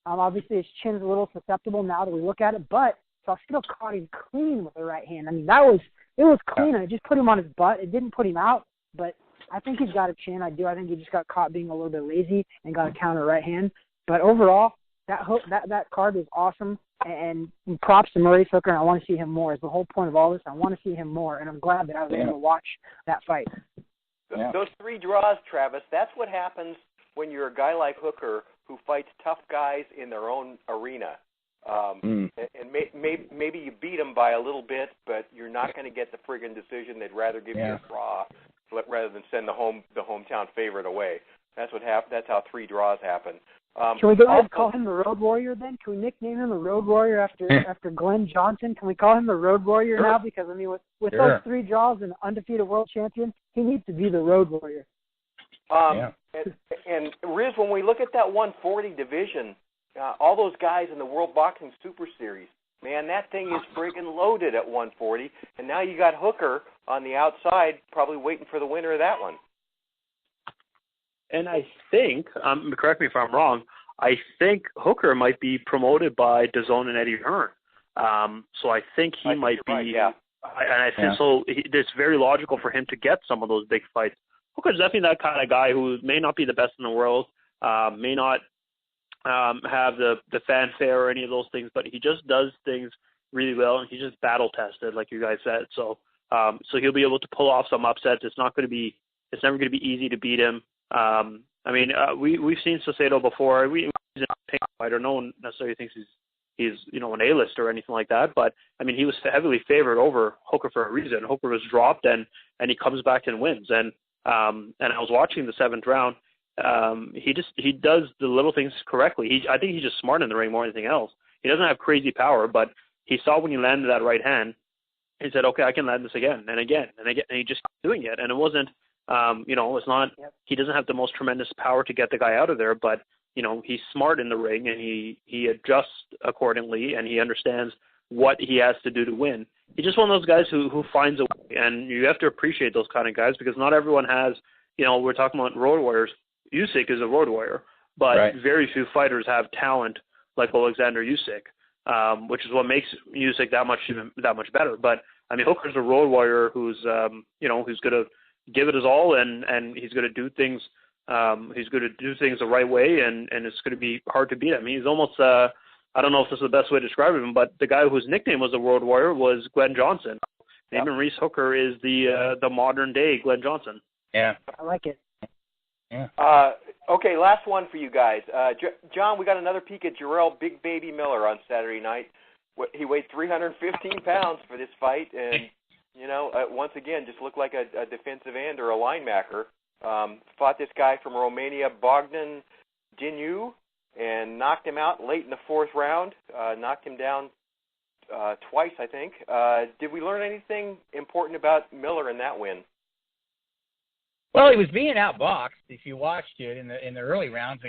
Obviously, his chin's a little susceptible now that we look at it, but Saucedo caught him clean with the right hand. I mean, it was clean, and it just put him on his butt. It didn't put him out, but I think he's got a chin. I do. I think he just got caught being a little bit lazy and got a counter right hand. But overall, that card was awesome, and props to Maurice Hooker, and I want to see him more. Is the whole point of all this. I want to see him more, and I'm glad that I was able to watch that fight. Those 3 draws, Travis, that's what happens when you're a guy like Hooker who fights tough guys in their own arena. And maybe you beat them by a little bit, but you're not going to get the friggin' decision. They'd rather give you a draw rather than send the hometown favorite away. That's how 3 draws happen. Can we go ahead and call him the Road Warrior then? Can we nickname him the Road Warrior after Glenn Johnson? Can we call him the Road Warrior now? Because, I mean, with those 3 draws and undefeated world champion, he needs to be the Road Warrior. And Riz, when we look at that 140 division, all those guys in the World Boxing Super Series, man, that thing is friggin' loaded at 140. And now you got Hooker on the outside probably waiting for the winner of that one. And I think, correct me if I'm wrong, I think Hooker might be promoted by DAZN and Eddie Hearn. So I think he might be. Right, and I think so. It's very logical for him to get some of those big fights Hooker's definitely that kind of guy who may not be the best in the world, may not have the fanfare or any of those things, but he just does things really well, and he's just battle tested, like you guys said. So he'll be able to pull off some upsets. It's never going to be easy to beat him. We've seen Saucedo before. He's a pink fighter. No one necessarily thinks he's an A-list or anything like that. But I mean, he was heavily favored over Hooker for a reason. Hooker was dropped, and he comes back and wins. And I was watching the 7th round. He does the little things correctly. I think he's just smart in the ring more than anything else. He doesn't have crazy power, but he saw when he landed that right hand, he said, okay, I can land this again and again and again, and he just kept doing it. And it wasn't, it's not, he doesn't have the most tremendous power to get the guy out of there, but, he's smart in the ring, and he adjusts accordingly, and he understands what he has to do to win. He's just one of those guys who finds a way, and you have to appreciate those kind of guys, because not everyone has, we're talking about road warriors. Usyk is a road warrior, but very few fighters have talent like Alexander Usyk, which is what makes Usyk that much better. But I mean, Hooker's a road warrior who's who's going to give it his all, and he's going to do things. He's going to do things the right way, and it's going to be hard to beat him. He's almost I don't know if this is the best way to describe him, but the guy whose nickname was the Road Warrior was Glenn Johnson. Maybe Maurice Hooker is the modern day Glenn Johnson. Yeah, I like it. Yeah. Okay, last one for you guys. John, we got another peek at Jarrell Big Baby Miller on Saturday night. He weighed 315 pounds for this fight, and once again, just looked like a defensive end or a linebacker. Fought this guy from Romania, Bogdan Dinu, and knocked him out late in the 4th round. Knocked him down twice, I think. Did we learn anything important about Miller in that win? Well, he was being outboxed. If you watched it in the early rounds,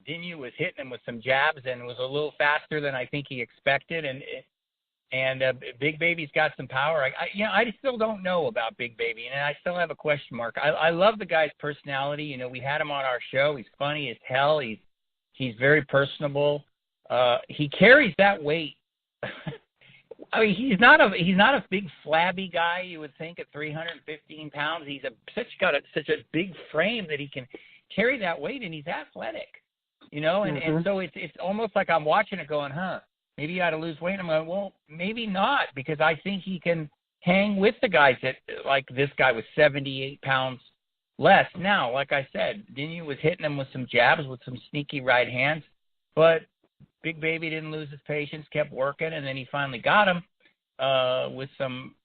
Dinu was hitting him with some jabs and was a little faster than I think he expected. And Big Baby's got some power. I still don't know about Big Baby, and I still have a question mark. I love the guy's personality. We had him on our show. He's funny as hell. He's very personable. He carries that weight. I mean, he's not a big flabby guy. You would think at 315 pounds, he's got such a big frame that he can carry that weight, and he's athletic. And so it's almost like I'm watching it going, maybe he ought to lose weight. I'm going, well, maybe not, because I think he can hang with the guys that, like this guy was 78 pounds less. Now, like I said, Dinu was hitting him with some jabs, with some sneaky right hands, but Big Baby didn't lose his patience, kept working, and then he finally got him with some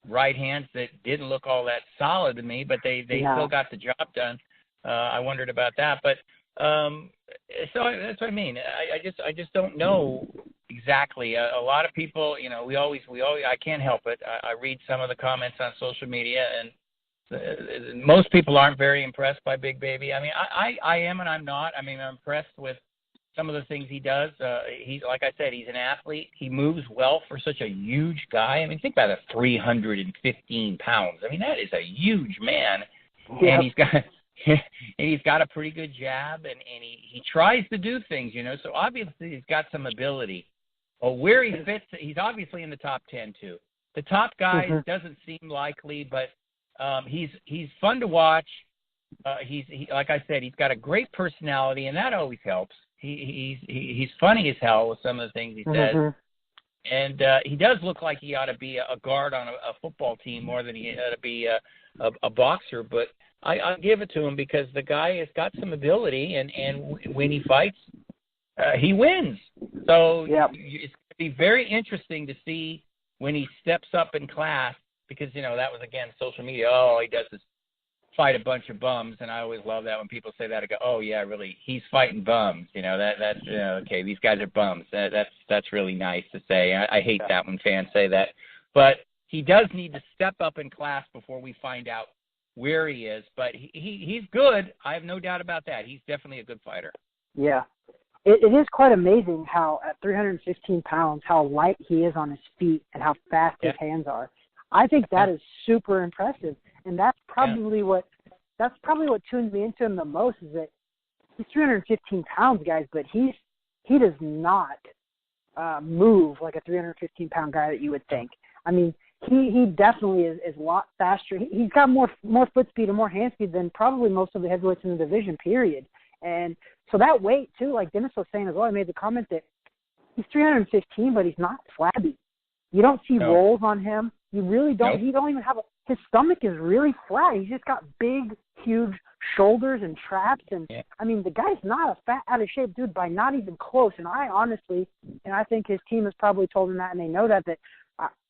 right hands that didn't look all that solid to me, but they still got the job done. I wondered about that, but so that's what I mean. I just don't know exactly. A lot of people, we always. I can't help it. I read some of the comments on social media, and most people aren't very impressed by Big Baby. I mean, I am, and I'm not. I mean, I'm impressed with some of the things he does. He's, like I said, he's an athlete. He moves well for such a huge guy. I mean, think about it, 315 pounds. I mean, that is a huge man. Yeah. And he's got a pretty good jab, and he tries to do things, So obviously he's got some ability. Where he fits, he's obviously in the top 10 too. The top guys doesn't seem likely, but he's fun to watch. He like I said, he's got a great personality, and that always helps. He's funny as hell with some of the things he says, and he does look like he ought to be a guard on a football team more than he ought to be a boxer. But I give it to him because the guy has got some ability, and when he fights, he wins. So it's going to be very interesting to see when he steps up in class, because that was, again, social media. Oh, he does this fight a bunch of bums, and I always love that when people say that. I go, oh yeah, really, he's fighting bums. That's okay. These guys are bums. That's really nice to say. I hate that when fans say that, but he does need to step up in class before we find out where he is. But he's good. I have no doubt about that. He's definitely a good fighter. Yeah, it is quite amazing how at 315 pounds, how light he is on his feet and how fast his hands are. I think that is super impressive. And that's probably what tunes me into him the most, is that he's 315 pounds, guys, but he does not move like a 315-pound guy that you would think. I mean, he definitely is a lot faster. He's got more foot speed and more hand speed than probably most of the heavyweights in the division, period. And so that weight, too, like Dennis was saying as well, I made the comment that he's 315, but he's not flabby. You don't see rolls on him. You really don't. Nope. He don't even have his stomach is really flat. He's just got big, huge shoulders and traps. And, I mean, the guy's not a fat, out of shape dude by not even close. And I honestly, and I think his team has probably told him that, and they know that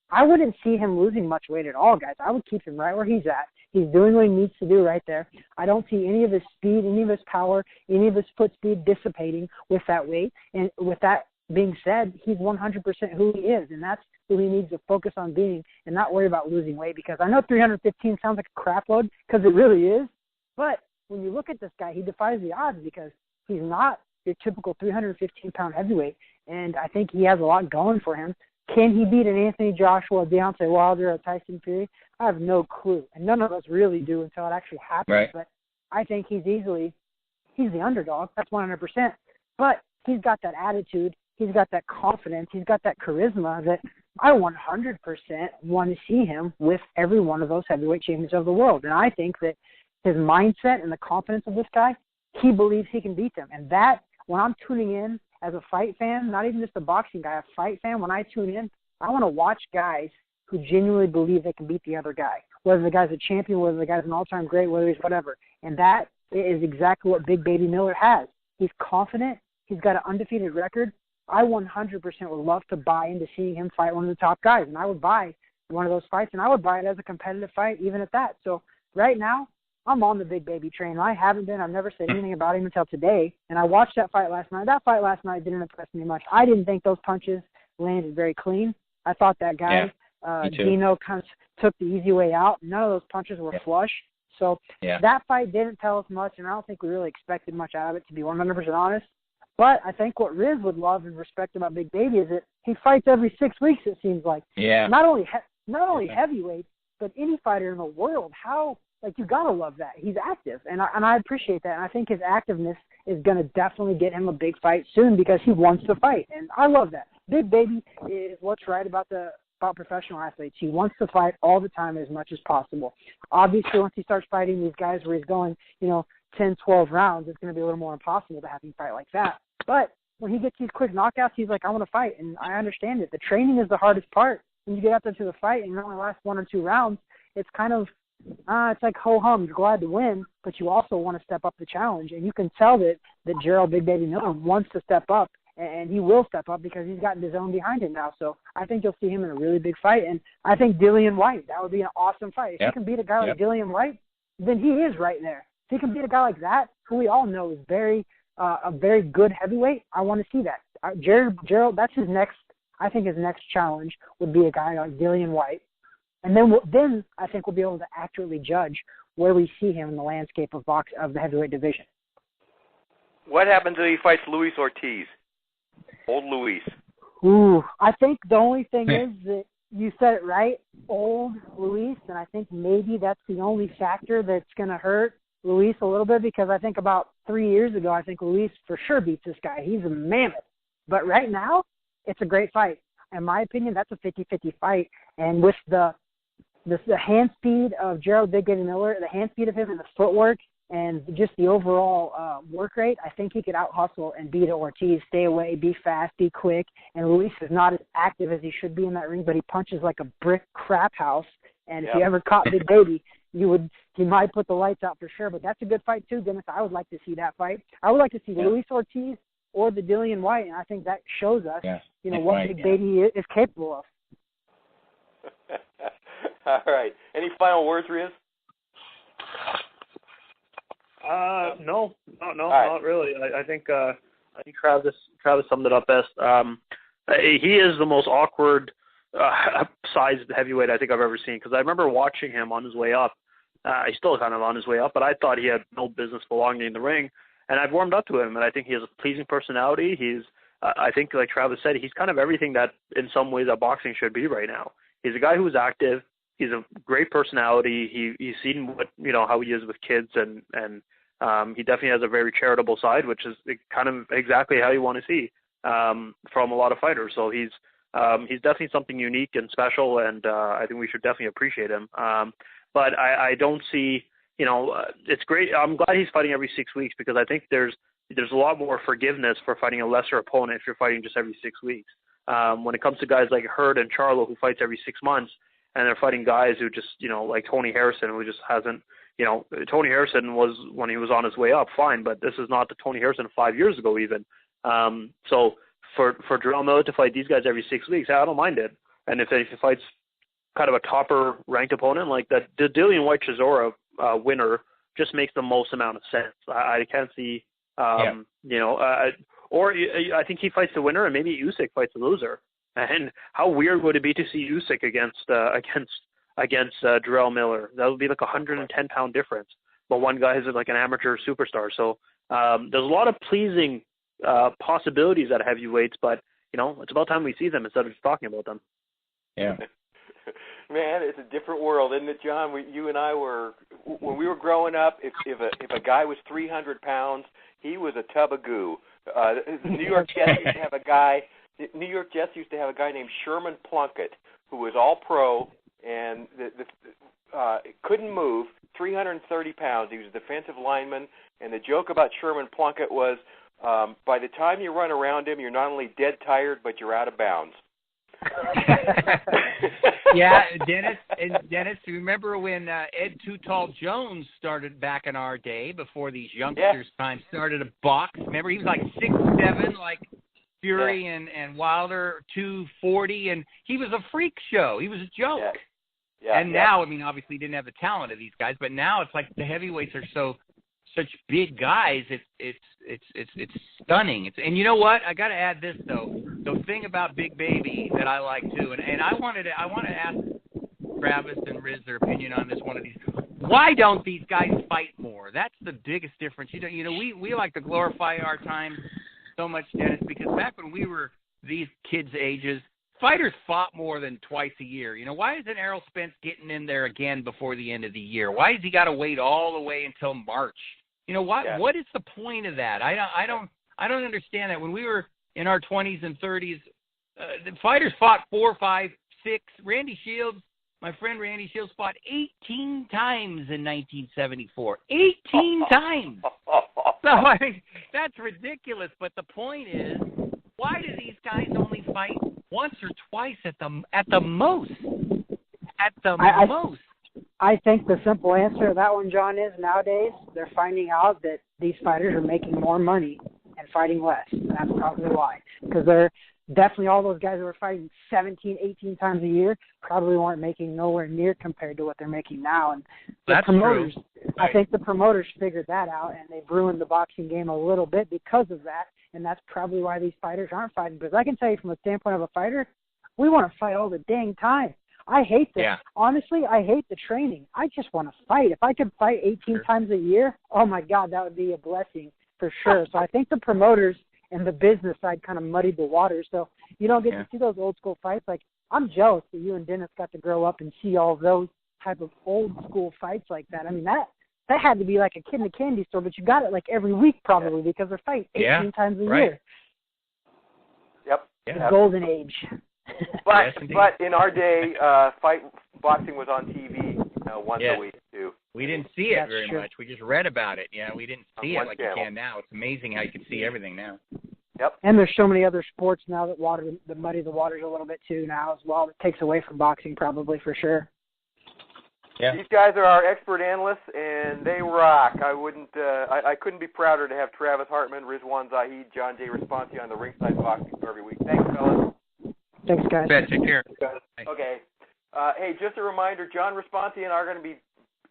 I wouldn't see him losing much weight at all, guys. I would keep him right where he's at. He's doing what he needs to do right there. I don't see any of his speed, any of his power, any of his foot speed dissipating with that weight. And with that being said, he's 100% who he is, and that's who he needs to focus on being and not worry about losing weight, because I know 315 sounds like a crap load, because it really is. But when you look at this guy, he defies the odds because he's not your typical 315-pound heavyweight, and I think he has a lot going for him. Can he beat an Anthony Joshua, Deontay Wilder, or Tyson Fury? I have no clue, and none of us really do until it actually happens. Right. But I think he's the underdog. That's 100%. But he's got that attitude. He's got that confidence. He's got that charisma that I 100% want to see him with every one of those heavyweight champions of the world. And I think that his mindset and the confidence of this guy, he believes he can beat them. And that, when I'm tuning in as a fight fan, not even just a boxing guy, a fight fan, when I tune in, I want to watch guys who genuinely believe they can beat the other guy, whether the guy's a champion, whether the guy's an all-time great, whether he's whatever. And that is exactly what Big Baby Miller has. He's confident. He's got an undefeated record. I 100% would love to buy into seeing him fight one of the top guys, and I would buy one of those fights, and I would buy it as a competitive fight even at that. So right now, I'm on the Big Baby train. I haven't been. I've never said anything about him until today, and I watched that fight last night. That fight last night didn't impress me much. I didn't think those punches landed very clean. I thought that guy, Dino, kind of took the easy way out. None of those punches were flush. So that fight didn't tell us much, and I don't think we really expected much out of it, to be 100% honest. But I think what Riz would love and respect about Big Baby is that he fights every 6 weeks, it seems like. Yeah. Not only heavyweight, but any fighter in the world. You got to love that. He's active, and I appreciate that. And I think his activeness is going to definitely get him a big fight soon because he wants to fight, and I love that. Big Baby is what's right about professional athletes. He wants to fight all the time as much as possible. Obviously, once he starts fighting these guys where he's going, 10, 12 rounds, it's going to be a little more impossible to have him fight like that. But when he gets these quick knockouts, he's like, I want to fight, and I understand it. The training is the hardest part. When you get out there to the fight and it only lasts 1 or 2 rounds, it's kind of, it's like ho-hum. You're glad to win, but you also want to step up the challenge. And you can tell that Gerald Big Baby Miller wants to step up, and he will step up because he's gotten his own behind him now. So I think you'll see him in a really big fight. And I think Dillian White, that would be an awesome fight. If he can beat a guy like Dillian White, then he is right there. If he can beat a guy like that, who we all know is a very good heavyweight, I want to see that. Gerald, that's his next. I think his next challenge would be a guy like Dillian White, and then I think we'll be able to accurately judge where we see him in the landscape of the heavyweight division. What happens if he fights Luis Ortiz? Old Luis. Ooh, I think the only thing is that you said it right, old Luis, and I think maybe that's the only factor that's going to hurt Luis a little bit, because I think about 3 years ago, I think Luis for sure beats this guy. He's a mammoth. But right now, it's a great fight. In my opinion, that's a 50-50 fight. And with the hand speed of Gerald Big Baby Miller, the hand speed of him and the footwork and just the overall work rate, I think he could out-hustle and beat Ortiz, stay away, be fast, be quick. And Luis is not as active as he should be in that ring, but he punches like a brick crap house. And if you ever caught Big Baby, he might put the lights out for sure. But that's a good fight too, Dennis. I would like to see that fight. I would like to see Luis Ortiz or the Dillian White, and I think that shows us, what Big Baby is capable of. All right. Any final words, Riz? No, not really. I think Travis summed it up best. He is the most awkward sized heavyweight I think I've ever seen, because I remember watching him on his way up. He's still kind of on his way up, but I thought he had no business belonging in the ring. And I've warmed up to him, and I think he has a pleasing personality. He's, I think, like Travis said, he's kind of everything that, in some ways, that boxing should be right now. He's a guy who's active. He's a great personality. He's seen how he is with kids, and he definitely has a very charitable side, which is kind of exactly how you want to see from a lot of fighters. So he's He's definitely something unique and special, and I think we should definitely appreciate him. But I don't see, it's great. I'm glad he's fighting every 6 weeks because I think there's a lot more forgiveness for fighting a lesser opponent if you're fighting just every 6 weeks. When it comes to guys like Hurd and Charlo who fights every 6 months, and they're fighting guys who just, like Tony Harrison, who just hasn't, Tony Harrison was, when he was on his way up, fine, but this is not the Tony Harrison 5 years ago even. So for Jarrell Miller to fight these guys every 6 weeks, I don't mind it. And if he fights kind of a topper-ranked opponent like that, the Dillian White-Chisora winner just makes the most amount of sense. I can't see, or I think he fights the winner and maybe Usyk fights the loser. And how weird would it be to see Usyk against Jarrell Miller? That would be like a 110-pound difference. But one guy is like an amateur superstar. So there's a lot of pleasing possibilities at heavyweights, but it's about time we see them instead of just talking about them. Yeah. Man, it's a different world, isn't it, John? You and I were, when we were growing up, if a guy was 300 pounds, he was a tub of goo. New York Jets used to have a guy named Sherman Plunkett who was all pro and couldn't move, 330 pounds. He was a defensive lineman, and the joke about Sherman Plunkett was by the time you run around him, you're not only dead tired, but you're out of bounds. Yeah, Dennis, remember when Ed Too Tall Jones started back in our day before these youngsters' time started a box? Remember, he was like 6'7", like Fury and Wilder, 240, and he was a freak show. He was a joke. Yeah. And now, I mean, obviously he didn't have the talent of these guys, but now it's like the heavyweights are such big guys. It's stunning. And you know what? I got to add this though. The thing about Big Baby that I like too, and I want to ask Travis and Riz their opinion on this one of these. Why don't these guys fight more? That's the biggest difference. We like to glorify our time so much, Dennis, because back when we were these kids' ages, fighters fought more than twice a year. Why isn't Errol Spence getting in there again before the end of the year? Why has he got to wait all the way until March? What is the point of that? I don't understand that. When we were in our 20s and 30s, the fighters fought 4, 5, 6. My friend Randy Shields fought 18 times in 1974. 18 times. So I mean, that's ridiculous. But the point is, why do these guys only fight once or twice at the most? At the most. I think the simple answer to that one, John, is nowadays they're finding out that these fighters are making more money and fighting less. That's probably why. Because they're definitely all those guys who were fighting 17, 18 times a year probably weren't making nowhere near compared to what they're making now. And the promoters, true. Right. I think the promoters figured that out, and they've ruined the boxing game a little bit because of that. And that's probably why these fighters aren't fighting. Because I can tell you from a standpoint of a fighter, we want to fight all the dang time. I hate this. Yeah. Honestly, I hate the training. I just want to fight. If I could fight 18 times a year, oh, my God, that would be a blessing for sure. So I think the promoters and the business side kind of muddied the waters. So you don't get to see those old-school fights. Like, I'm jealous that you and Dennis got to grow up and see all those type of old-school fights like that. I mean, that had to be like a kid in a candy store, but you got it like every week probably because they're fighting 18 times a year. Yep. The golden age. But in our day, boxing was on TV once a week too. We didn't see it very much. We just read about it. We didn't see it like you can now. It's amazing how you can see everything now. Yep. And there's so many other sports now that muddy the waters a little bit too now as well. It takes away from boxing probably for sure. Yeah. These guys are our expert analysts, and they rock. I couldn't be prouder to have Travis Hartman, Rizwaan Zahid, John J. Raspanti on the Ringside Boxing Show every week. Thanks, fellas. Thanks, guys. Take care. Okay. Hey, just a reminder, John Raspanti and I are going to be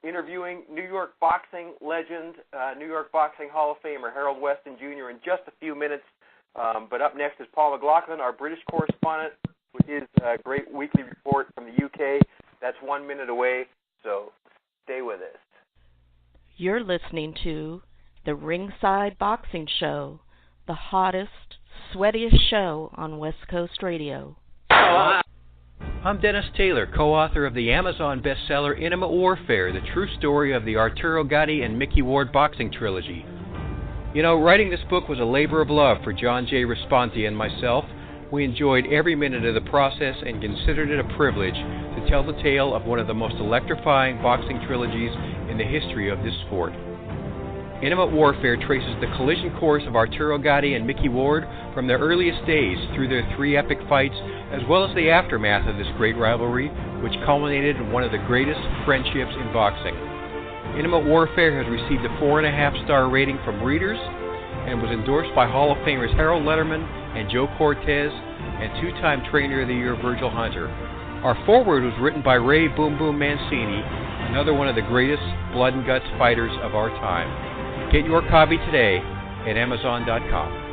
interviewing New York boxing legend, New York Boxing Hall of Famer Harold Weston Jr. in just a few minutes. But up next is Paul McLaughlin, our British correspondent, with his great weekly report from the UK. That's 1 minute away, so stay with us. You're listening to the Ringside Boxing Show, the hottest, sweatiest show on West Coast Radio. I'm Dennis Taylor, co-author of the Amazon bestseller Intimate Warfare, the true story of the Arturo Gatti and Mickey Ward boxing trilogy. Writing this book was a labor of love for John J. Raspanti and myself, We enjoyed every minute of the process and considered it a privilege to tell the tale of one of the most electrifying boxing trilogies in the history of this sport. Intimate Warfare traces the collision course of Arturo Gatti and Mickey Ward from their earliest days through their 3 epic fights, as well as the aftermath of this great rivalry, which culminated in one of the greatest friendships in boxing. Intimate Warfare has received a 4.5-star rating from readers and was endorsed by Hall of Famers Harold Letterman and Joe Cortez and 2-time Trainer of the Year Virgil Hunter. Our foreword was written by Ray Boom Boom Mancini, another one of the greatest blood and guts fighters of our time. Get your copy today at Amazon.com.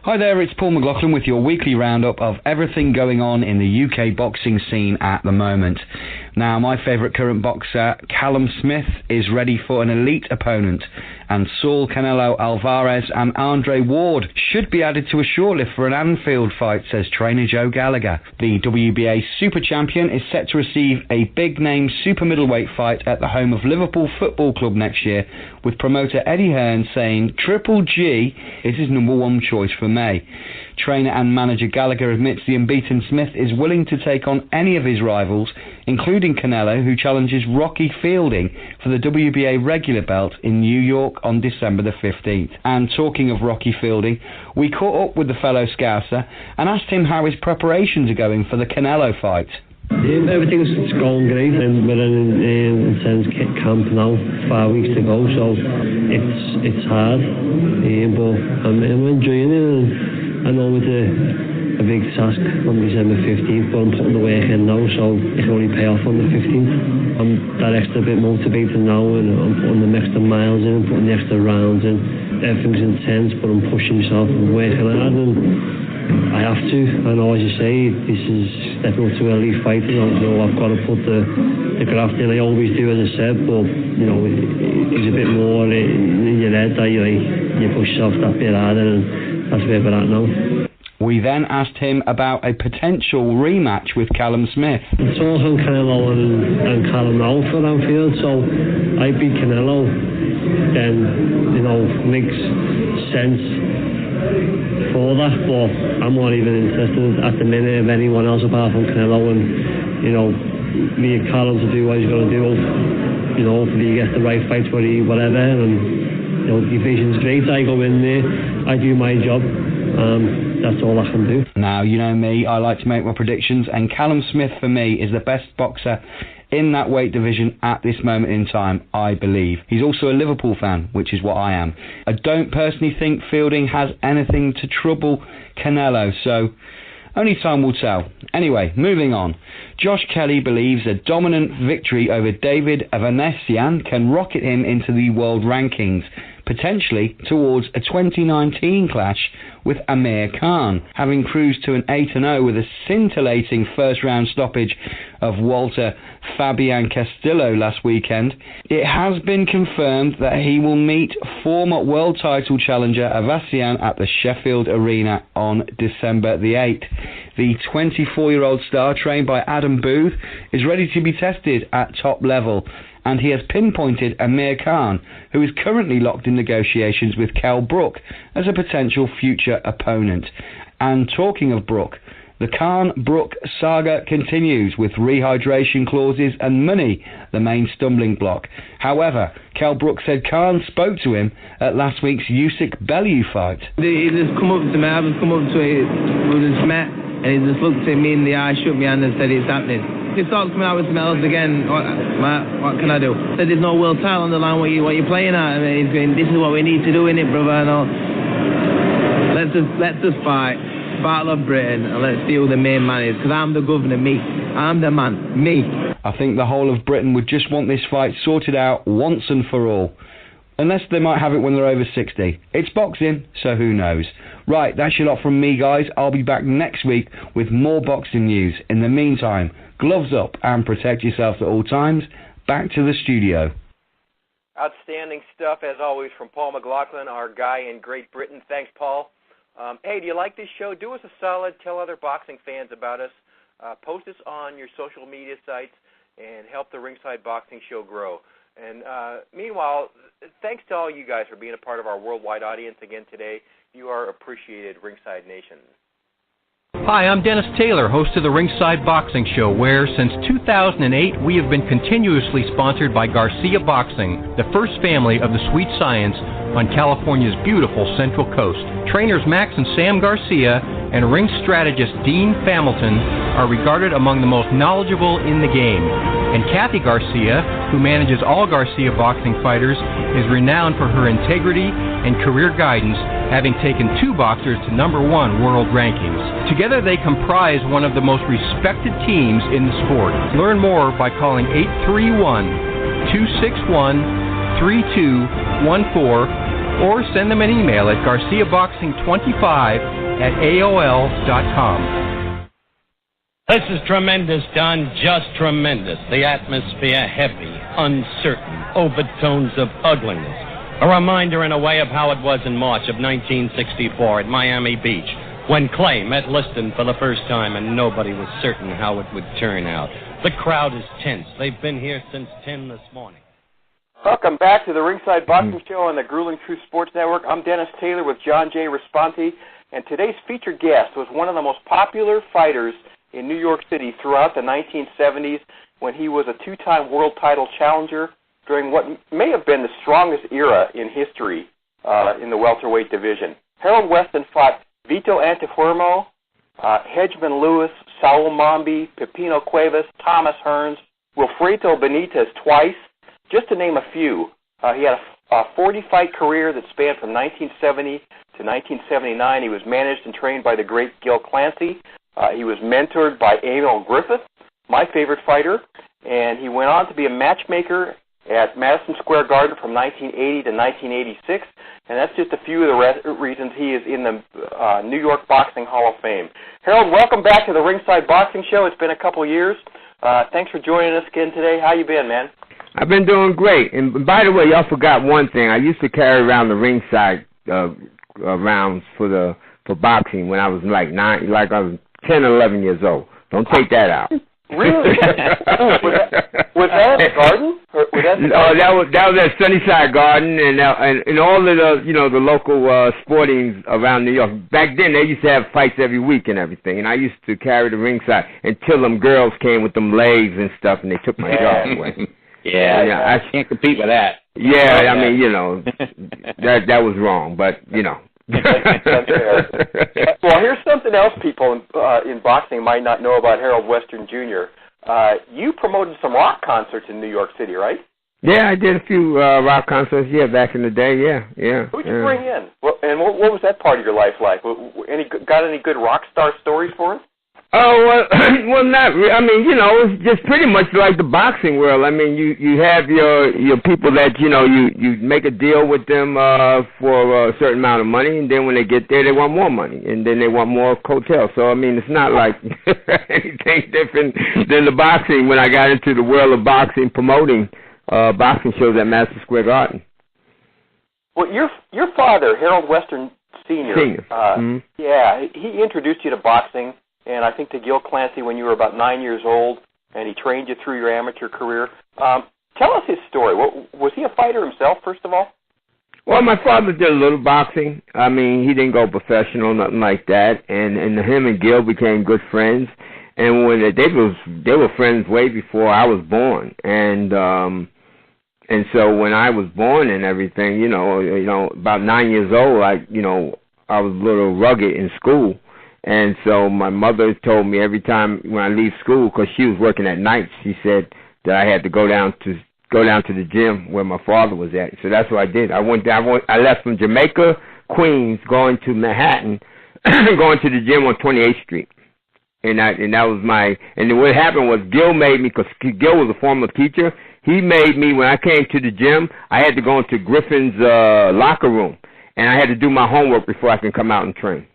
Hi there, it's Paul McLaughlin with your weekly roundup of everything going on in the UK boxing scene at the moment. Now, my favourite current boxer, Callum Smith, is ready for an elite opponent, and Saul Canelo Alvarez and Andre Ward should be added to a shortlist for an Anfield fight, says trainer Joe Gallagher. The WBA Super Champion is set to receive a big-name super middleweight fight at the home of Liverpool Football Club next year, with promoter Eddie Hearn saying Triple G is his number one choice for May. Trainer and manager Gallagher admits the unbeaten Smith is willing to take on any of his rivals, including Canelo, who challenges Rocky Fielding for the WBA regular belt in New York on December the 15th. And talking of Rocky Fielding, we caught up with the fellow Scouser and asked him how his preparations are going for the Canelo fight. Everything's going great, and we're in sense camp now, 5 weeks to go, so it's hard, but I'm enjoying it, and I know it's a big task on December 15th, but I'm putting the work in now, so it can only pay off on the 15th. I'm that extra bit motivated now, and I'm putting the extra miles in, I'm putting the extra rounds in. Everything's intense, but I'm pushing myself and working hard, and I have to. I know, as you say, this is stepping up to elite fighting. I've got to put the graft in. I always do, as I said, but it's a bit more in your head that you push yourself that bit harder, and that's where we're at now. We then asked him about a potential rematch with Callum Smith. It's all on Canelo and Callum now for Anfield, so I beat Canelo, then makes sense for that, but I'm not even interested at the minute of anyone else apart from Canelo, and me and Callum to do what he's going to do. Hopefully he gets the right fights for whatever, and division's great. I go in there, I do my job. That's all I can do. Now, you know me, I like to make my predictions, and Callum Smith for me is the best boxer in that weight division at this moment in time, I believe. He's also a Liverpool fan, which is what I am. I don't personally think Fielding has anything to trouble Canelo, so only time will tell. Anyway, moving on. Josh Kelly believes a dominant victory over David Avanesian can rocket him into the world rankings, potentially towards a 2019 clash with Amir Khan, having cruised to an 8-0 with a scintillating first-round stoppage of Walter Fabian Castillo last weekend. It has been confirmed that he will meet former world title challenger Avasian at the Sheffield Arena on December the 8th. The 24-year-old star, trained by Adam Booth, is ready to be tested at top level, and he has pinpointed Amir Khan, who is currently locked in negotiations with Kell Brook as a potential future opponent. And talking of Brook, the Khan-Brook saga continues, with rehydration clauses and money the main stumbling block. However, Kell Brook said Khan spoke to him at last week's Usyk Bellew fight. He just come up to me, I was come up to him, we just met, and he just looked at me in the eye, shook me hand and said it's happening. He talked to me how it smells again. What can I do? Said there's no world title on the line. What you playing at? I mean, he's going, this is what we need to do, innit, brother? And all. Let's just fight. Battle of Britain, and let's see who the main man is. Because I'm the governor, me. I'm the man, me. I think the whole of Britain would just want this fight sorted out once and for all. Unless they might have it when they're over 60. It's boxing, so who knows. Right, that's your lot from me, guys. I'll be back next week with more boxing news. In the meantime, gloves up and protect yourselves at all times. Back to the studio. Outstanding stuff, as always, from Paul McLaughlin, our guy in Great Britain. Thanks, Paul. Hey, do you like this show? Do us a solid. Tell other boxing fans about us. Post us on your social media sites and help the Ringside Boxing Show grow. And meanwhile, thanks to all you guys for being a part of our worldwide audience again today. You are appreciated, Ringside Nation. Hi, I'm Dennis Taylor, host of the Ringside Boxing Show, where since 2008 we have been continuously sponsored by Garcia Boxing, the first family of the Sweet Science on California's beautiful Central Coast. Trainers Max and Sam Garcia and ring strategist Dean Familton are regarded among the most knowledgeable in the game. And Kathy Garcia, who manages all Garcia boxing fighters, is renowned for her integrity and career guidance, having taken 2 boxers to #1 world rankings. Together they comprise one of the most respected teams in the sport. Learn more by calling 831-261-3214 or send them an email at garciaboxing25@aol.com. This is tremendous, Don, just tremendous. The atmosphere heavy, uncertain, overtones of ugliness. A reminder in a way of how it was in March of 1964 at Miami Beach, when Clay met Liston for the first time and nobody was certain how it would turn out. The crowd is tense. They've been here since 10 this morning. Welcome back to the Ringside Boxing Show on the Grueling Truth Sports Network. I'm Dennis Taylor with John J. Raspanti, and today's featured guest was one of the most popular fighters in New York City throughout the 1970s when he was a 2-time world title challenger during what may have been the strongest era in history in the welterweight division. Harold Weston fought Vito Antuofermo, Hedgeman Lewis, Saul Mambi, Pepino Cuevas, Thomas Hearns, Wilfredo Benitez twice, just to name a few. He had a 40-fight career that spanned from 1970 to 1979. He was managed and trained by the great Gil Clancy. He was mentored by Emil Griffith, my favorite fighter, and he went on to be a matchmaker at Madison Square Garden from 1980 to 1986, and that's just a few of the reasons he is in the New York Boxing Hall of Fame. Harold, welcome back to the Ringside Boxing Show. It's been a couple years. Thanks for joining us again today. How you been, man? I've been doing great. And by the way, y'all forgot one thing. I used to carry around the ringside rounds for boxing when I was like I was 10 or 11 years old. Don't take that out. Really? was that at the Garden? Or was that that was at Sunnyside Garden and all of the local sportings around New York. Back then they used to have fights every week and everything, and I used to carry the ringside until them girls came with them legs and stuff, and they took my job away. Yeah, I can't compete with that. Yeah, I mean, that was wrong, but Well, here's something else people in boxing might not know about Harold Weston Jr. You promoted some rock concerts in New York City, right? Yeah, I did a few rock concerts, back in the day, yeah. Who'd you bring in? And what was that part of your life like? Got any good rock star stories for us? Oh, well, not really. I mean, it's just pretty much like the boxing world. I mean, you have your people that, you make a deal with them for a certain amount of money, and then when they get there, they want more money, and then they want more hotels. So, I mean, it's not like anything different than the boxing when I got into the world of boxing, promoting boxing shows at Madison Square Garden. Well, your father, Harold Weston Sr., he introduced you to boxing, and I think to Gil Clancy when you were about 9 years old, and he trained you through your amateur career. Tell us his story. Was he a fighter himself, first of all? Well, my father did a little boxing. I mean, he didn't go professional, nothing like that. And him and Gil became good friends. And when they were friends way before I was born. And so when I was born and everything, about 9 years old, I was a little rugged in school. And so my mother told me every time when I leave school, because she was working at night, she said that I had to go down to the gym where my father was at. So that's what I did. I left from Jamaica, Queens, going to Manhattan, going to the gym on 28th Street. And that was and what happened was Gil made me, because Gil was a former teacher, he made me, when I came to the gym, I had to go into Griffin's locker room, and I had to do my homework before I can come out and train.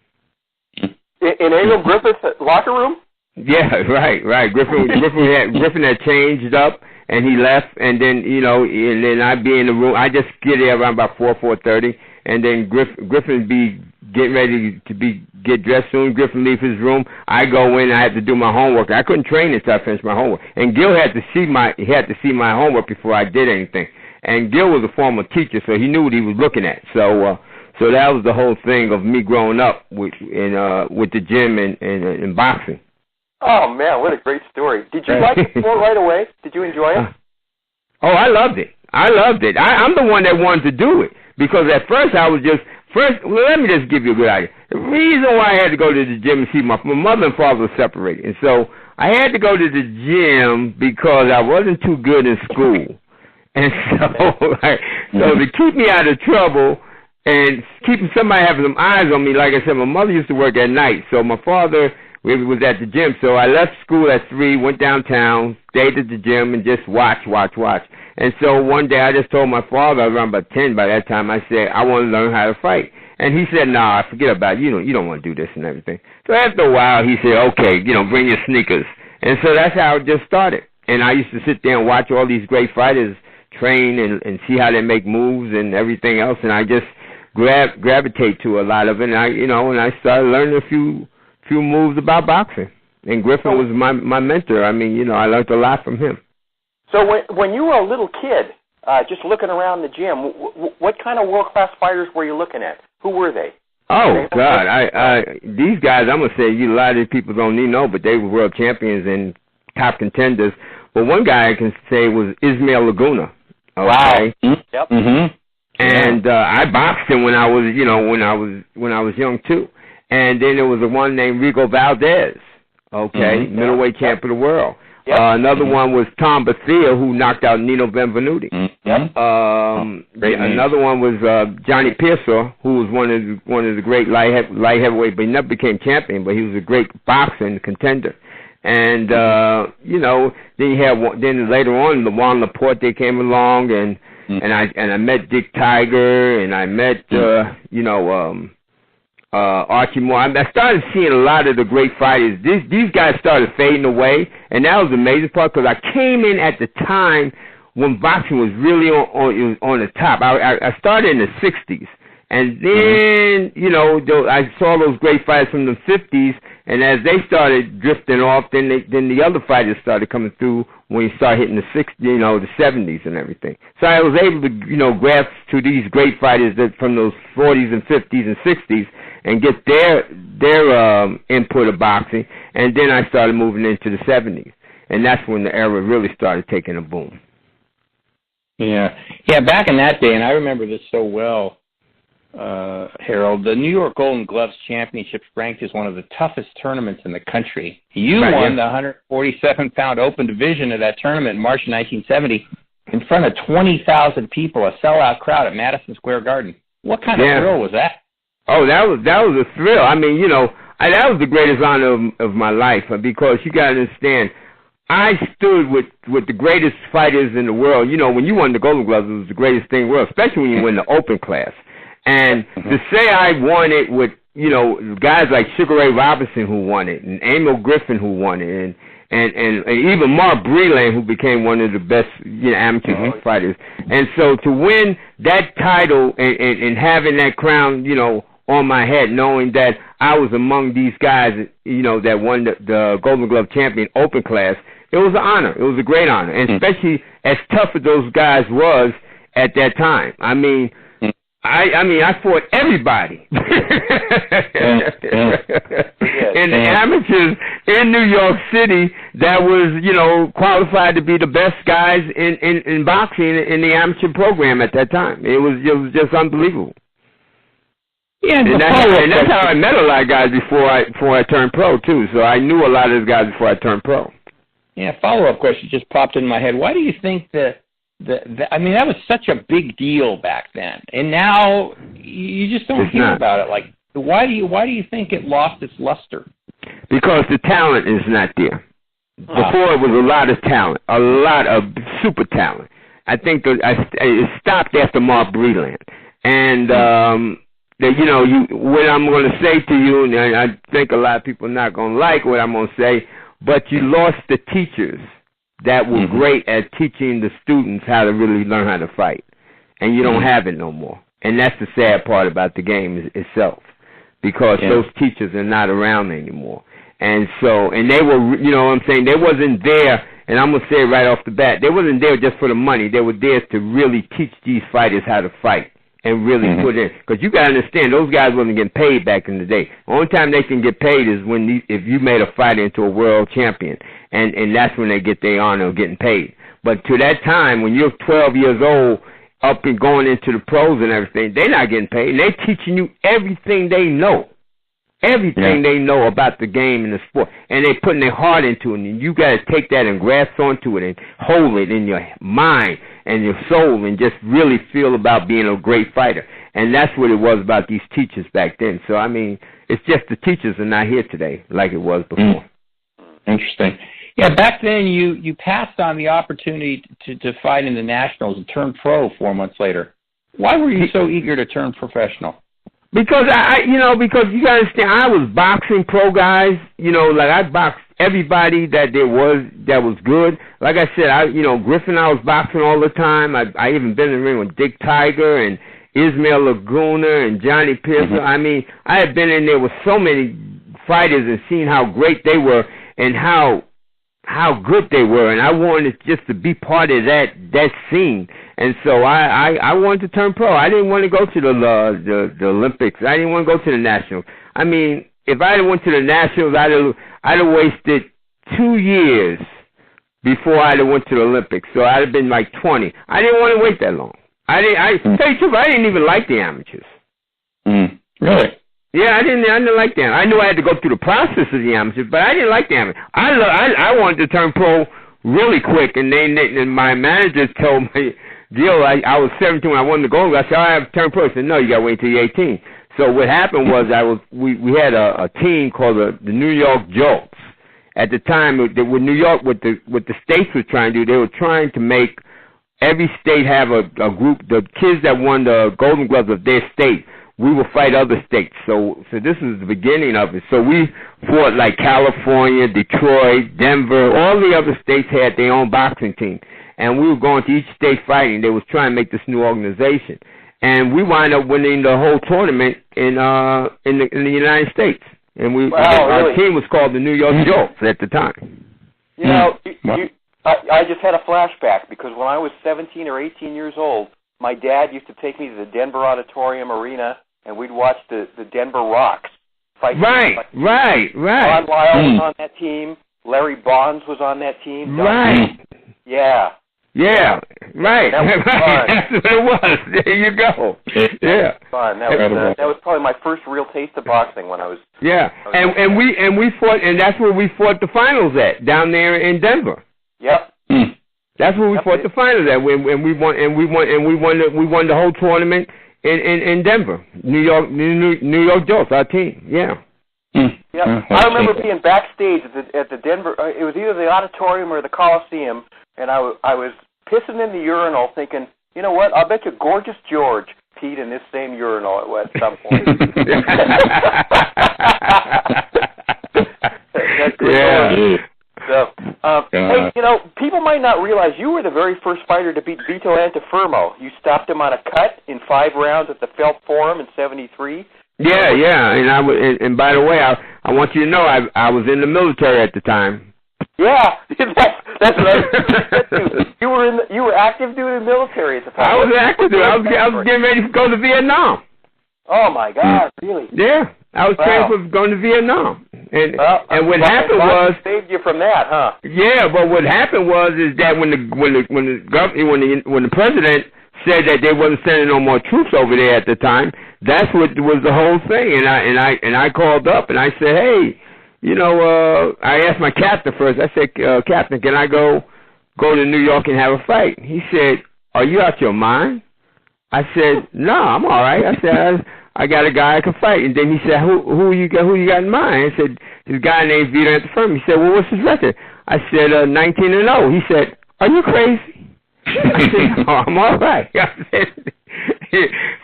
In Emil Griffith's locker room? Yeah, right. Griffin had changed up, and he left, and then and then I'd be in the room. I just get there around about 4:30, and then Griffin be getting ready to be get dressed soon. Griffin leave his room. I go in. I had to do my homework. I couldn't train until I finished my homework. And Gil had to see my homework before I did anything. And Gil was a former teacher, so he knew what he was looking at. So that was the whole thing of me growing up with the gym and boxing. Oh man, what a great story! Did you like the sport right away? Did you enjoy it? Oh, I loved it. I'm the one that wanted to do it because at first I was let me just give you a good idea. The reason why I had to go to the gym and see my mother and father were separated, and so I had to go to the gym because I wasn't too good in school, and so to keep me out of trouble and keeping somebody having some eyes on me, like I said, my mother used to work at night, so my father was at the gym. So I left school at 3, went downtown, stayed at the gym, and just watch. And so one day I just told my father, around about 10 by that time, I said, I want to learn how to fight. And he said, nah, forget about it. You don't want to do this and everything. So after a while, he said, okay, bring your sneakers. And so that's how it just started. And I used to sit there and watch all these great fighters train and see how they make moves and everything else. And I just gravitate to a lot of it. And I started learning a few moves about boxing. And Griffin was my mentor. I mean, I learned a lot from him. So when you were a little kid, just looking around the gym, what kind of world-class fighters were you looking at? Who were they? Oh, God. These guys, I'm going to say, a lot of these people don't even know, but they were world champions and top contenders. But one guy I can say was Ismael Laguna. Okay? Wow. Yep. Mm-hmm. And I boxed him when I was young, too. And then there was one named Rigo Valdez, middleweight champ of the world. Yep. Another one was Tom Bethea, who knocked out Nino Benvenuti. Yep. Another one was Johnny Pearsall, who was one of the great light heavyweight, but he never became champion, but he was a great boxer and contender. And then later on, LeJuan Laporte came along, and I met Dick Tiger, and I met Archie Moore. I started seeing a lot of the great fighters. These guys started fading away, and that was the amazing part because I came in at the time when boxing was really on the top. I started in the 60s, and then I saw those great fighters from the 50s, and as they started drifting off, then the other fighters started coming through when you start hitting the 60s, the 70s and everything. So I was able to grasp to these great fighters from those 40s and 50s and 60s. And get their input of boxing, and then I started moving into the 70s, and that's when the era really started taking a boom. Yeah. Back in that day, and I remember this so well, Harold. The New York Golden Gloves Championship ranked as one of the toughest tournaments in the country. You won the 147-pound open division of that tournament in March 1970 in front of 20,000 people, a sellout crowd at Madison Square Garden. What kind of thrill was that? Oh, that was a thrill. I mean, that was the greatest honor of my life because you got to understand, I stood with the greatest fighters in the world. When you won the Golden Gloves, it was the greatest thing in the world, especially when you win the open class. And to say I won it with, guys like Sugar Ray Robinson who won it, and Emil Griffin who won it, and even Mark Breland, who became one of the best amateur fighters. And so to win that title and having that crown, on my head, knowing that I was among these guys, that won the Golden Glove champion open class, it was an honor. It was a great honor, and especially as tough as those guys was at that time. I mean, I fought everybody in the amateurs in New York City that was, qualified to be the best guys in boxing in the amateur program at that time. It was just unbelievable. Yeah, and that's how I met a lot of guys before I turned pro too. So I knew a lot of those guys before I turned pro. Yeah, follow-up question just popped in my head. Why do you think that was such a big deal back then, and now you just don't hear about it. Like, why do you think it lost its luster? Because the talent is not there. Before it was a lot of talent, a lot of super talent. I think it stopped after Mark Breland, and what I'm going to say to you, and I think a lot of people are not going to like what I'm going to say, but you lost the teachers that were great at teaching the students how to really learn how to fight. And you don't have it no more. And that's the sad part about the game itself. because those teachers are not around anymore. And so, and they were, you know what I'm saying, they wasn't there, and I'm going to say it right off the bat, they wasn't there just for the money. They were there to really teach these fighters how to fight and really put in. Because you got to understand, those guys wasn't getting paid back in the day. The only time they can get paid is when if you made a fighter into a world champion, and that's when they get their honor of getting paid. But to that time, when you're 12 years old, up and going into the pros and everything, they're not getting paid. And they're teaching you everything they know. Everything they know about the game and the sport. And they're putting their heart into it. And you got to take that and grasp onto it and hold it in your mind and your soul and just really feel about being a great fighter. And that's what it was about these teachers back then. So, I mean, it's just the teachers are not here today like it was before. Interesting. Yeah, back then you passed on the opportunity to fight in the Nationals and turn pro 4 months later. Why were you so eager to turn professional? Because because you gotta understand, I was boxing pro guys, like I boxed everybody that was good. Like I said, Griffin, I was boxing all the time. I even been in the ring with Dick Tiger and Ismael Laguna and Johnny Pierce. I mean, I had been in there with so many fighters and seen how great they were and how good they were, and I wanted just to be part of that scene. And so I wanted to turn pro. I didn't want to go to the Olympics. I didn't want to go to the Nationals. I mean, if I had went to the Nationals, I'd have wasted 2 years before I'd have went to the Olympics. So I'd have been like 20. I didn't want to wait that long. Tell you the truth, I didn't even like the amateurs. Really? Yeah, I didn't like them. I knew I had to go through the process of the amateurs, but I didn't like the amateurs. I wanted to turn pro really quick, and my managers told me, Gil, I was 17 when I wanted to go. I said, I have to turn pro. He said, no, you got to wait until you're 18. So what happened was we had a team called the New York Jolts. At the time, with New York, what the states were trying to do, they were trying to make every state have a group. The kids that won the Golden Gloves of their state, we will fight other states. So this is the beginning of it. So we fought like California, Detroit, Denver. All the other states had their own boxing team. And we were going to each state fighting. They was trying to make this new organization. And we wound up winning the whole tournament in the United States. And our team was called the New York Jolts at the time. I just had a flashback because when I was 17 or 18 years old, my dad used to take me to the Denver Auditorium Arena, and we'd watch the Denver Rocks fight. Right. Ron Lyle was on that team. Larry Bonds was on that team. Yeah, right. That's what it was. There you go. Yeah. Fun. That was probably my first real taste of boxing when I was. Yeah, and we fought, and that's where we fought the finals at, down there in Denver. Yep. That's where we fought the finals at, and we won the whole tournament in Denver, New York Jolts, our team. Yeah. Yeah, I remember being backstage at the Denver. It was either the auditorium or the Coliseum, and I was pissing in the urinal, thinking, you know what? I'll bet you Gorgeous George peed in this same urinal at some point. That's great. So, hey, people might not realize you were the very first fighter to beat Vito Antuofermo. You stopped him on a cut in 5 rounds at the Felt Forum in '73. Yeah, and by the way, I want you to know I was in the military at the time. Yeah, that's what I was. You were active duty in the military at the time. I was active duty. I was getting ready to go to Vietnam. Oh my God, really? Yeah, I was training for going to Vietnam. And what happened was saved you from that, huh? Yeah, but what happened is that when the president said that they wasn't sending no more troops over there at the time, that's what was the whole thing. And I called up and I said, hey, I asked my captain first. I said, Captain, can I go to New York and have a fight? He said, are you out your mind? I said, no, I'm all right. I said, I got a guy I can fight. And then he said, who you got in mind? I said, this guy named Victor Conte. He said, well, what's his record? I said, 19-0. He said, are you crazy? I said, no, I'm all right.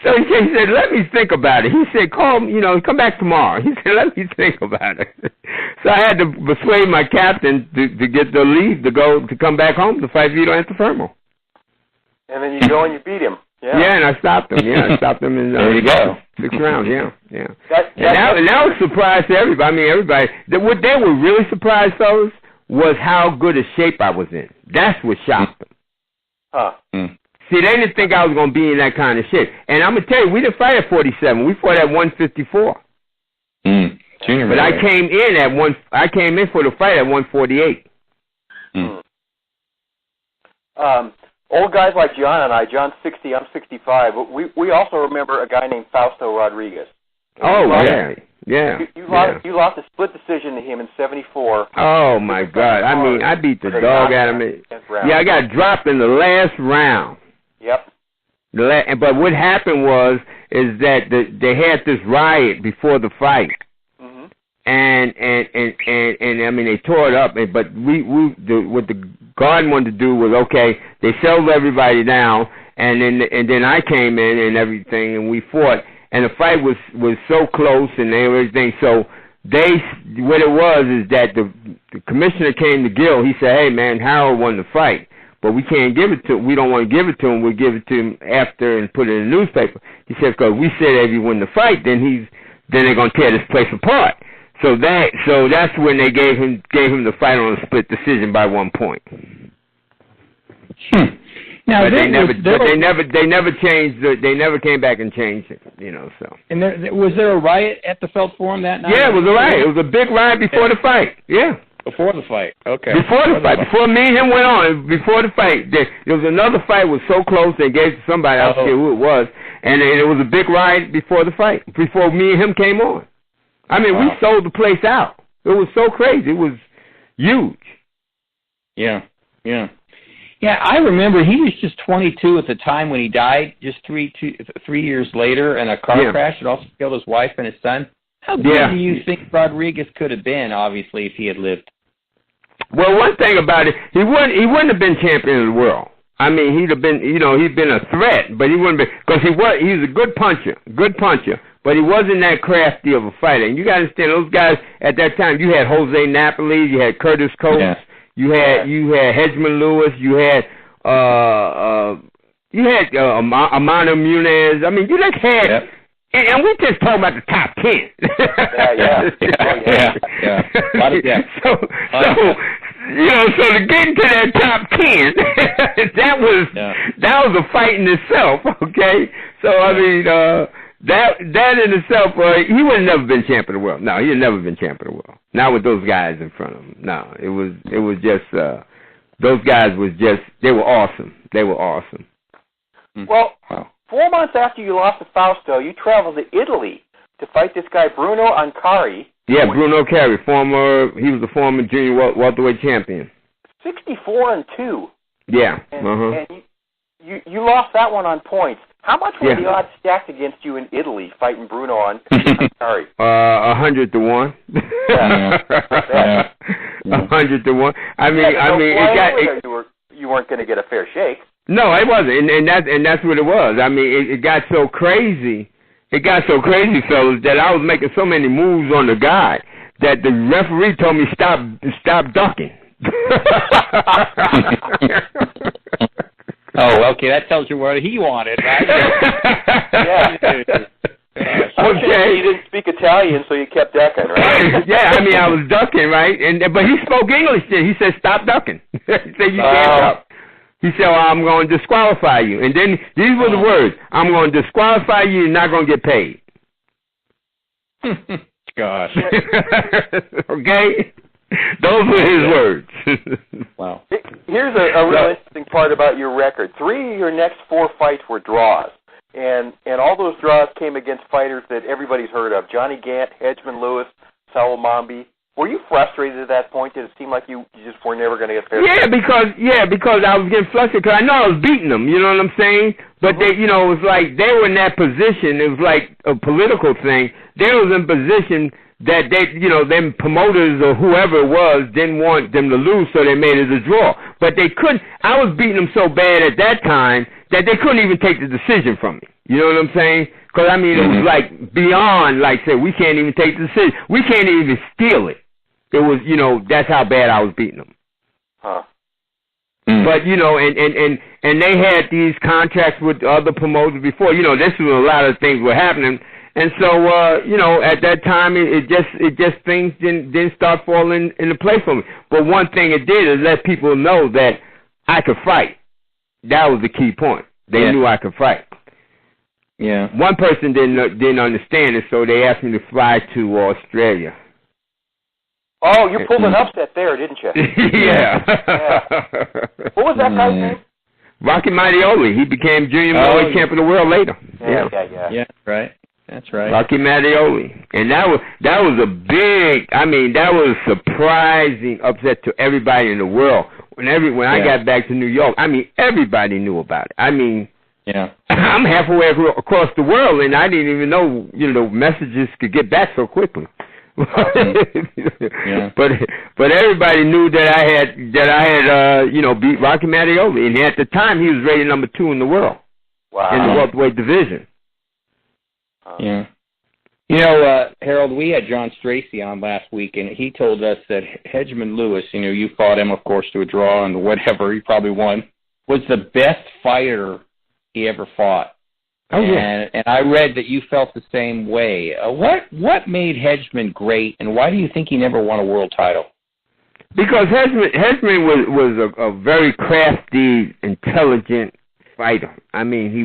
So he said, let me think about it. He said, come back tomorrow. He said, let me think about it. So I had to persuade my captain to get the leave to come back home to fight Vito Antuofermo. And then you go and you beat him. Yeah, and I stopped him. Yeah, I stopped him in there you go. 6 rounds. Yeah. And that was a surprise to everybody. I mean, everybody. What they were really surprised, fellas, was how good a shape I was in. That's what shocked them. Huh. See, they didn't think I was going to be in that kind of shape. And I'm going to tell you, we didn't fight at 47. We fought at 154. But I came in for the fight at 148. Old guys like John and I, John's 60, I'm 65, but we also remember a guy named Fausto Rodriguez. Yeah. You lost a split decision to him in 74. Oh, my God. I mean, I beat the dog out of him. Yeah, I got dropped in the last round. Yep. But what happened is that they had this riot before the fight. And I mean, they tore it up. But what the guard wanted to do was, okay, they settled everybody down, and then I came in and everything, and we fought. And the fight was so close and everything. So what it was is that the commissioner came to Gil. He said, "Hey man, Harold won the fight, but we can't give it to him. We don't want to give it to him. We'll give it to him after and put it in the newspaper." He said, "Because we said if he win the fight, then they're gonna tear this place apart." So that's when they gave him the fight on a split decision by 1 point. Now but they never changed. They never came back and changed it. So. And was there a riot at the Felt Forum that night? Yeah, it was a riot. It was a big riot before the fight. Yeah. Before the fight. Okay. Before the fight. Before me and him went on. Before the fight, there was another fight was so close they gave it to somebody. I don't care who it was, and it was a big riot before the fight. Before me and him came on. I mean, we sold the place out. It was so crazy. It was huge. Yeah. Yeah, I remember he was just 22 at the time when he died, just 3 years later, in a car crash that also killed his wife and his son. How good do you think Rodriguez could have been, obviously, if he had lived? Well, one thing about it, he wouldn't have been champion of the world. I mean, he'd have been, he'd been a threat, but he wouldn't be, because he was a good puncher, but he wasn't that crafty of a fighter. And you got to understand, those guys at that time, you had Jose Napoli, you had Curtis Coates, you had Hedgeman Lewis, you had Amano Muniz. I mean, you just had, and we just talking about the top 10. So to get into that top 10, that was a fight in itself. Okay, so I mean that in itself, he would have never been champion of the world. No, he had never been champion of the world. Not with those guys in front of him. No, it was just those guys they were awesome. They were awesome. Well, 4 months after you lost to Fausto, you traveled to Italy to fight this guy Bruno Ancari. Yeah, Bruno Ancari, he was the former junior welterweight champion. 64-2. Yeah. And you lost that one on points. How much were the odds stacked against you in Italy fighting Bruno Ancari? 100 to 1. 100 to 1. I mean, you weren't going to get a fair shake. No, it wasn't, and that's what it was. I mean, it got so crazy. It got so crazy, fellas, that I was making so many moves on the guy that the referee told me stop ducking. Oh, okay, that tells you what he wanted, right? Okay. You didn't speak Italian, so you kept ducking, right? Yeah, I mean, I was ducking, right? But he spoke English. He said, "Stop ducking." He said, "You can't duck." He said, I'm going to disqualify you. And then these were the words. I'm going to disqualify you. You're not going to get paid. Gosh. Okay? Those were his words. Wow. Here's a real interesting part about your record. 3 of your next 4 fights were draws. And all those draws came against fighters that everybody's heard of. Johnny Gant, Hedgeman Lewis, Saul Mambi. Were you frustrated at that point? Did it seem like you just were never going to get fair? Yeah, because I was getting frustrated because I know I was beating them. You know what I'm saying? But they, it was like they were in that position. It was like a political thing. They was in position that them promoters or whoever it was didn't want them to lose, so they made it a draw. But they couldn't. I was beating them so bad at that time that they couldn't even take the decision from me. You know what I'm saying? Because I mean, it was like beyond, like say, we can't even take the decision. We can't even steal it. It was, that's how bad I was beating them. Huh. But and they had these contracts with other promoters before. This was a lot of things were happening, and so at that time it just things didn't start falling into place for me. But one thing it did is let people know that I could fight. That was the key point. They knew I could fight. Yeah. One person didn't understand it, so they asked me to fly to Australia. Oh, you pulled an upset there, didn't you? Yeah. What was that guy's name? Rocky Mattioli. He became junior middleweight champion of the world later. Yeah, right. That's right. Rocky Mattioli. And that was a big, that was a surprising upset to everybody in the world. When I got back to New York, everybody knew about it. Yeah. I'm halfway across the world, and I didn't even know, messages could get back so quickly. Yeah. But everybody knew that I had beat Rocky Mattioli, and at the time he was rated number 2 in the world. Wow. In the welterweight division. Yeah. Harold, we had John Stracey on last week, and he told us that Hedgeman Lewis, you fought him, of course, to a draw and whatever, he probably won, was the best fighter he ever fought. Oh, yeah. And I read that you felt the same way. What made Hedgeman great, and why do you think he never won a world title? Because Hedgeman was a very crafty, intelligent fighter. He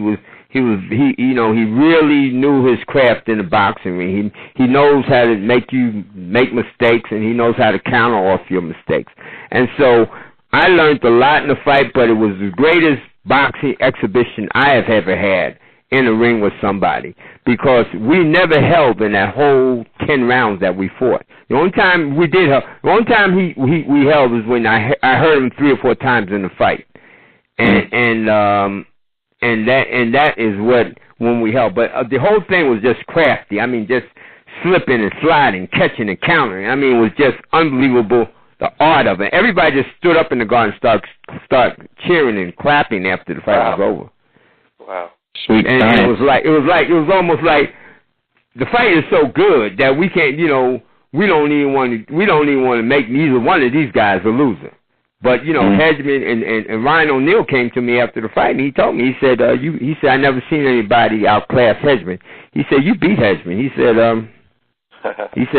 really knew his craft in the boxing ring. He knows how to make you make mistakes, and he knows how to counter off your mistakes. And so I learned a lot in the fight, but it was the greatest boxing exhibition I have ever had in the ring with somebody, because we never held in that whole 10 rounds that we fought. The only time we did help, the only time we held was when I heard him 3 or 4 times in the fight, and that is when we held. But the whole thing was just crafty. Just slipping and sliding, catching and countering. It was just unbelievable, the art of it. Everybody just stood up in the garden and start cheering and clapping after the fight was over. Wow. Sweet. And it was almost like the fight is so good that we can't, we don't even want to make either one of these guys a loser. But Hedgeman and Ryan O'Neal came to me after the fight, and he told me, he said I never seen anybody outclass Hedgeman. He said, you beat Hedgeman. He said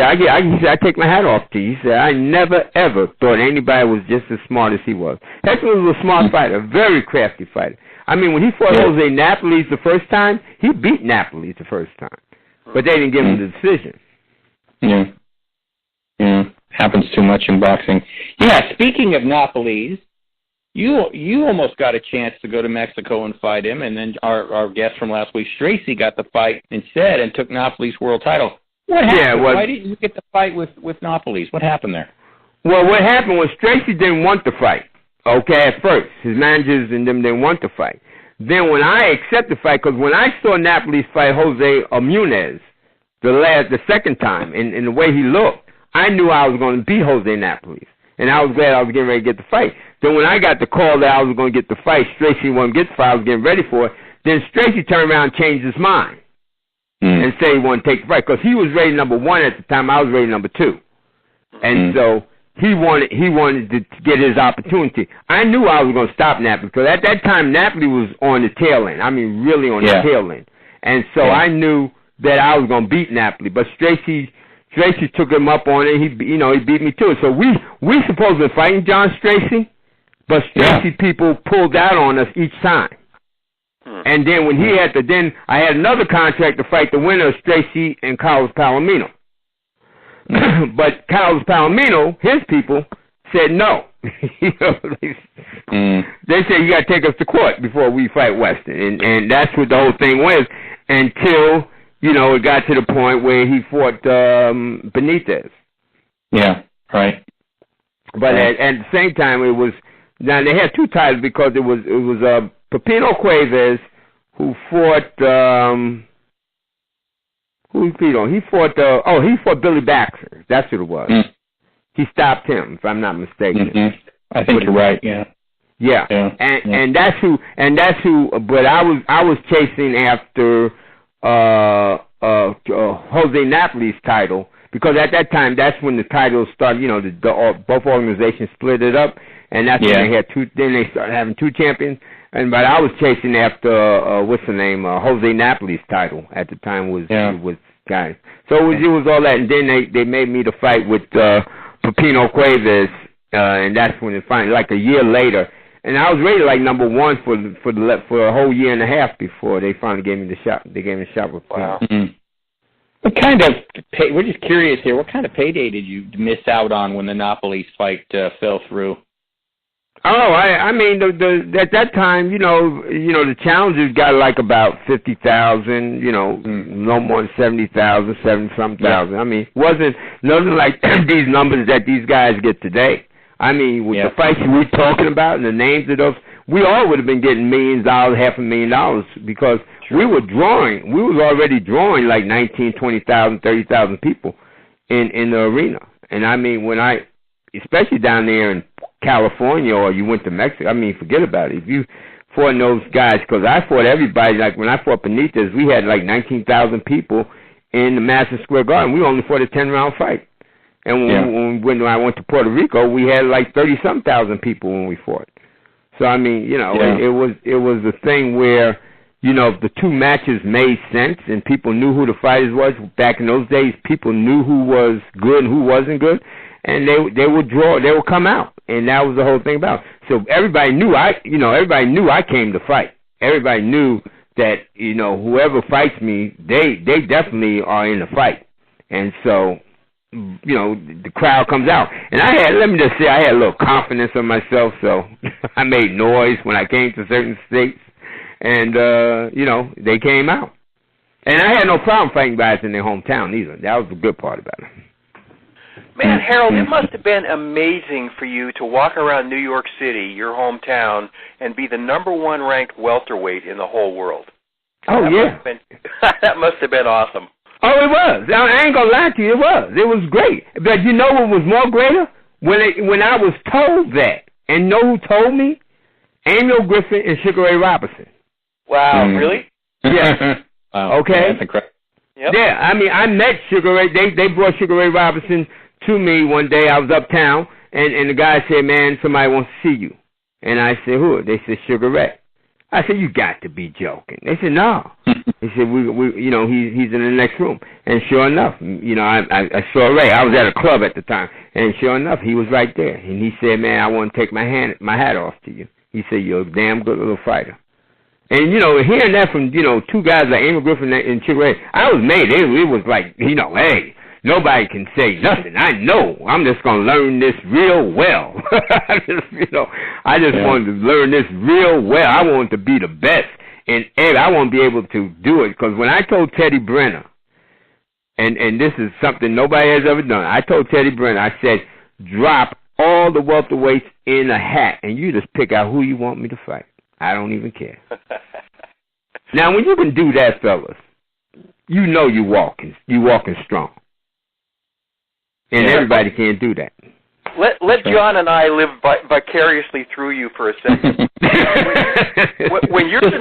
I take my hat off to you. He said I never ever thought anybody was just as smart as he was. Hedgeman was a smart fighter, a very crafty fighter. When he fought Jose Napoles the first time, he beat Napoles the first time. But they didn't give him the decision. Yeah. Happens too much in boxing. Yeah, speaking of Napoles, you almost got a chance to go to Mexico and fight him, and then our guest from last week, Stracey, got the fight instead and took Napoles' world title. What happened? Why didn't you get the fight with Napoles? What happened there? Well, what happened was Stracey didn't want the fight. Okay, at first. His managers and them didn't want to fight. Then when I accepted the fight, because when I saw Napoles fight Jose Munez the second time, and the way he looked, I knew I was going to beat Jose Napoles. And I was glad I was getting ready to get the fight. Then when I got the call that I was going to get the fight, Stracey wasn't get the fight, I was getting ready for it, then Stracey turned around and changed his mind and said he wanted to take the fight, because he was rated number 1 at the time, I was rated number 2. And so he wanted to get his opportunity. I knew I was going to stop Napoli, because at that time Napoli was on the tail end. Really on the tail end. And so I knew that I was going to beat Napoli. But Stracey took him up on it. He beat me to it. So we supposed to be fighting John Stracey, but Stracey people pulled out on us each time. And then when I had another contract to fight the winner of Stracey and Carlos Palomino. But Carlos Palomino, his people, said no. They said you got to take us to court before we fight Weston, and that's what the whole thing was until it got to the point where he fought Benitez. Yeah, right. But at the same time, it was they had 2 titles, because it was Pepino Cuevas who fought. Who he beat on? He fought Billy Baxter. That's what it was. He stopped him, if I'm not mistaken. I think you're right. Yeah. Yeah. And that's who. But I was chasing after Jose Napoli's title, because at that time, that's when the titles started, both organizations split it up, and that's when they had two, then they started having two champions. But I was chasing after, what's the name, Jose Napoli's title at the time was guys. So it was all that, and then they made me to fight with Pepino Cuevas, and that's when it finally, like a year later, and I was rated like number one for a whole year and a half before they finally gave me the shot. They gave me the shot with Pepino. Wow. Mm-hmm. What kind of we're just curious here. What kind of payday did you miss out on when the Napoli's fight fell through? Oh, I mean, at that time, the challengers got like about 50,000, no more than 70,000, 70-something thousand. I mean, it wasn't nothing like these numbers that these guys get today. I mean, with the fights we're talking about and the names of those, we all would have been getting $1 million, $500,000 because we were drawing. We was already drawing like 19, 20,000, 30,000 people in the arena. And I mean, especially down there in California or you went to Mexico, I mean, forget about it. If you fought those guys, because I fought everybody, like when I fought Benitez, we had like 19,000 people in the Madison Square Garden. We only fought a 10-round fight. And when I went to Puerto Rico, we had like 30-some thousand people when we fought. So, I mean, it was a thing where, the two matches made sense and people knew who the fighters was. Back in those days, people knew who was good and who wasn't good. And they would draw, they would come out, and that was the whole thing about it. So everybody knew I came to fight. Everybody knew that whoever fights me, they definitely are in the fight, and so the crowd comes out. And let me just say, I had a little confidence in myself, so I made noise when I came to certain states, and they came out, and I had no problem fighting guys in their hometown either. That was the good part about it. Man, Harold, it must have been amazing for you to walk around New York City, your hometown, and be the number one ranked welterweight in the whole world. Oh, yeah. That must have been awesome. Oh, it was. I ain't going to lie to you. It was. It was great. But you know what was more greater? When I was told that, and know who told me? Emil Griffin and Sugar Ray Robinson. Wow, really? Yeah. Wow. Okay. That's incredible. Yep. Yeah, I mean, I met Sugar Ray. They brought Sugar Ray Robinson to me one day. I was uptown, and the guy said, man, somebody wants to see you. And I said, who? They said, Sugar Ray. I said, you got to be joking. They said, no. He said, he's in the next room. And sure enough, I saw Ray. I was at a club at the time. And sure enough, he was right there. And he said, man, I want to take my hat off to you. He said, you're a damn good little fighter. And, hearing that from, two guys like Emil Griffin and Sugar Ray, I was made. It was like, hey, nobody can say nothing. I know. I'm just going to learn this real well. I just wanted to learn this real well. I wanted to be the best. And I want to be able to do it. Because when I told Teddy Brenner, and this is something nobody has ever done, I told Teddy Brenner, I said, drop all the welterweights in a hat, and you just pick out who you want me to fight. I don't even care. Now, when you can do that, fellas, you're walking strong. And everybody can't do that. Let John and I live vicariously through you for a second. when you're the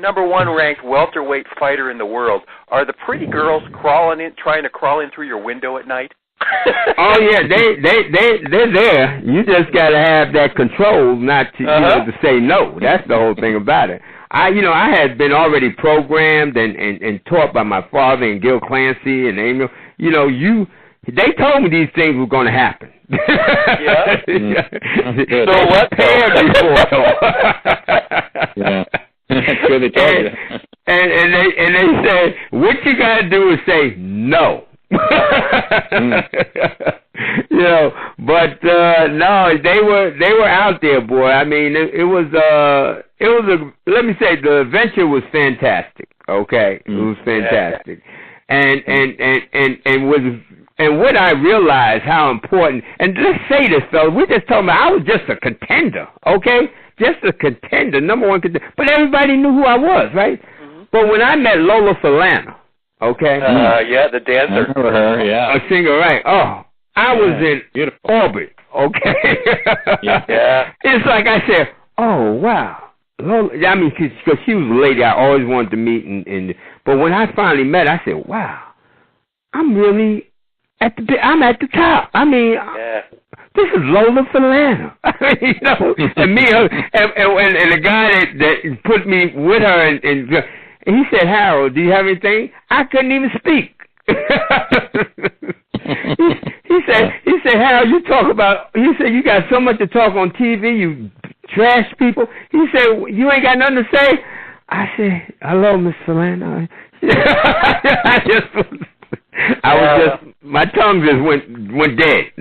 number one ranked welterweight fighter in the world, are the pretty girls trying to crawl in through your window at night? Oh yeah, they're there. You just gotta have that control, not to to say no. That's the whole thing about it. I had been already programmed and taught by my father and Gil Clancy and Emil. They told me these things were going to happen. Yeah. So what? Yeah. That's good they told you. And they said, what you got to do is say no. But no, they were out there, boy. I mean, it was let me say, the adventure was fantastic. Okay, it was fantastic, and what I realized how important. And let's say this, though, we just told me I was just a contender. Okay, just a contender, number one contender. But everybody knew who I was, right? Mm-hmm. But when I met Lola Falana. Okay. The dancer. I remember her, yeah. A singer, right? Oh, I was in orbit. Okay. Yeah. It's like I said, oh wow. I mean, because she was a lady I always wanted to meet, but when I finally met, I said, wow. I'm really I'm at the top. I mean, this is Lola Falana. You know, and me and the guy that put me with her, and he said, Harold, do you have anything? I couldn't even speak. He said, Harold, you talk about. He said, you got so much to talk on TV. You trash people. He said, you ain't got nothing to say. I said, hello, Miss Falana. My tongue just went dead.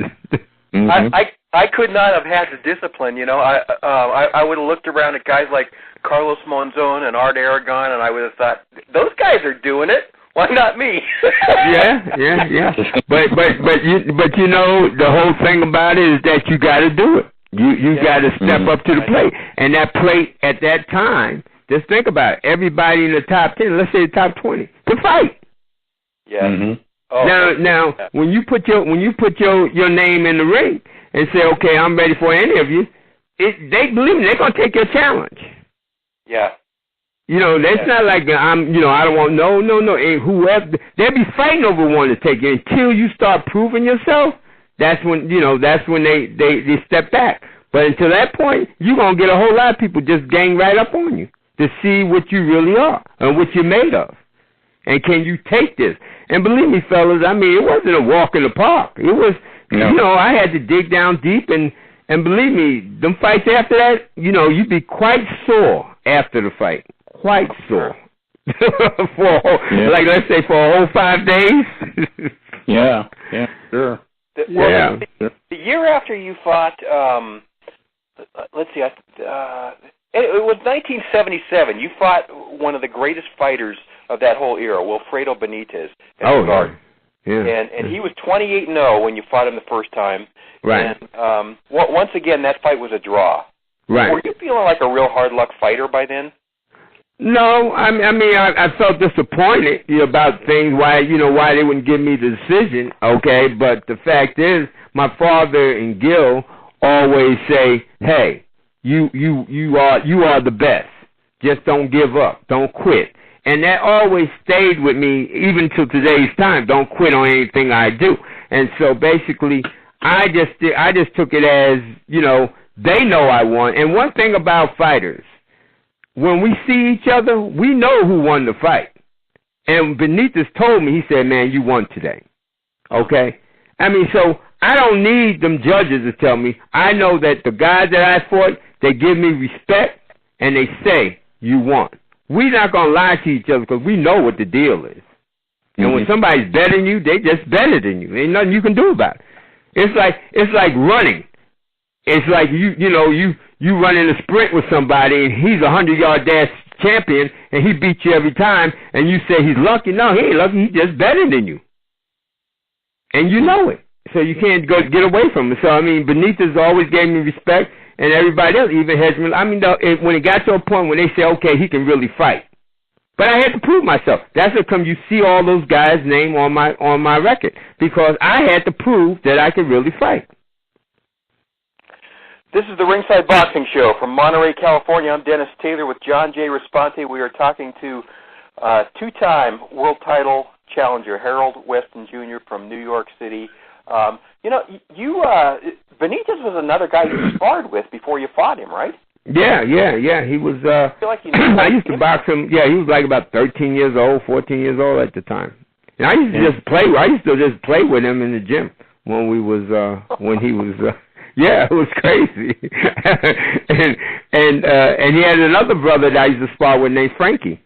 Mm-hmm. I could not have had the discipline, you know. I would have looked around at guys like Carlos Monzon and Art Aragon, and I would have thought, those guys are doing it. Why not me? Yeah. But you know, the whole thing about it is that you got to do it. You got to step up to the plate, and that plate at that time. Just think about it. Everybody in the top 10, let's say the top 20, to fight. Yeah. Mm-hmm. Oh, now, when you put your name in the ring and say, okay, I'm ready for an interview, they believe me, they're gonna take your challenge. Yeah. You know, that's not like I don't want no. And whoever they'll be fighting over one to take you until you start proving yourself. That's when they step back. But until that point, you're gonna get a whole lot of people just gang right up on you to see what you really are and what you're made of. And can you take this? And believe me, fellas, I mean, it wasn't a walk in the park. It was, I had to dig down deep, and believe me, them fights after that, you'd be quite sore after the fight. Quite sore. Like, let's say, for a whole 5 days. Yeah, sure. The year after you fought, let's see, it was 1977. You fought one of the greatest fighters of that whole era, Wilfredo Benitez. And he was 28-0 when you fought him the first time. Right. And once again, that fight was a draw. Right. Were you feeling like a real hard luck fighter by then? No, I mean, I felt disappointed about things, why they wouldn't give me the decision, okay? But the fact is, my father and Gil always say, hey, you are the best. Just don't give up. Don't quit. And that always stayed with me even till today's time. Don't quit on anything I do. And so basically, I just took it as, they know I won. And one thing about fighters, when we see each other, we know who won the fight. And Benitez told me, he said, man, you won today. Okay? I mean, so I don't need them judges to tell me. I know that the guys that I fought, they give me respect, and they say, you won. We're not going to lie to each other because we know what the deal is. And when somebody's better than you, they just better than you. Ain't nothing you can do about it. It's like running. It's like you run in a sprint with somebody and he's a 100-yard dash champion and he beats you every time and you say he's lucky. No, he ain't lucky. He's just better than you. And you know it. So you can't get away from it. So, I mean, Benitez always gave me respect. And everybody else, even Hedgeman. I mean, when it got to a point when they say, okay, he can really fight. But I had to prove myself. That's how come you see all those guys' name on my record. Because I had to prove that I could really fight. This is the Ringside Boxing Show from Monterey, California. I'm Dennis Taylor with John J. Raspanti. We are talking to two-time world title challenger Harold Weston Jr. from New York City. Benitez was another guy you sparred with before you fought him, right? Yeah. He was. I feel like I used to box him. Yeah, he was like about 13 years old, 14 years old at the time. And I used to just play. I used to just play with him in the gym when he was. Yeah, it was crazy. and he had another brother that I used to spar with named Frankie.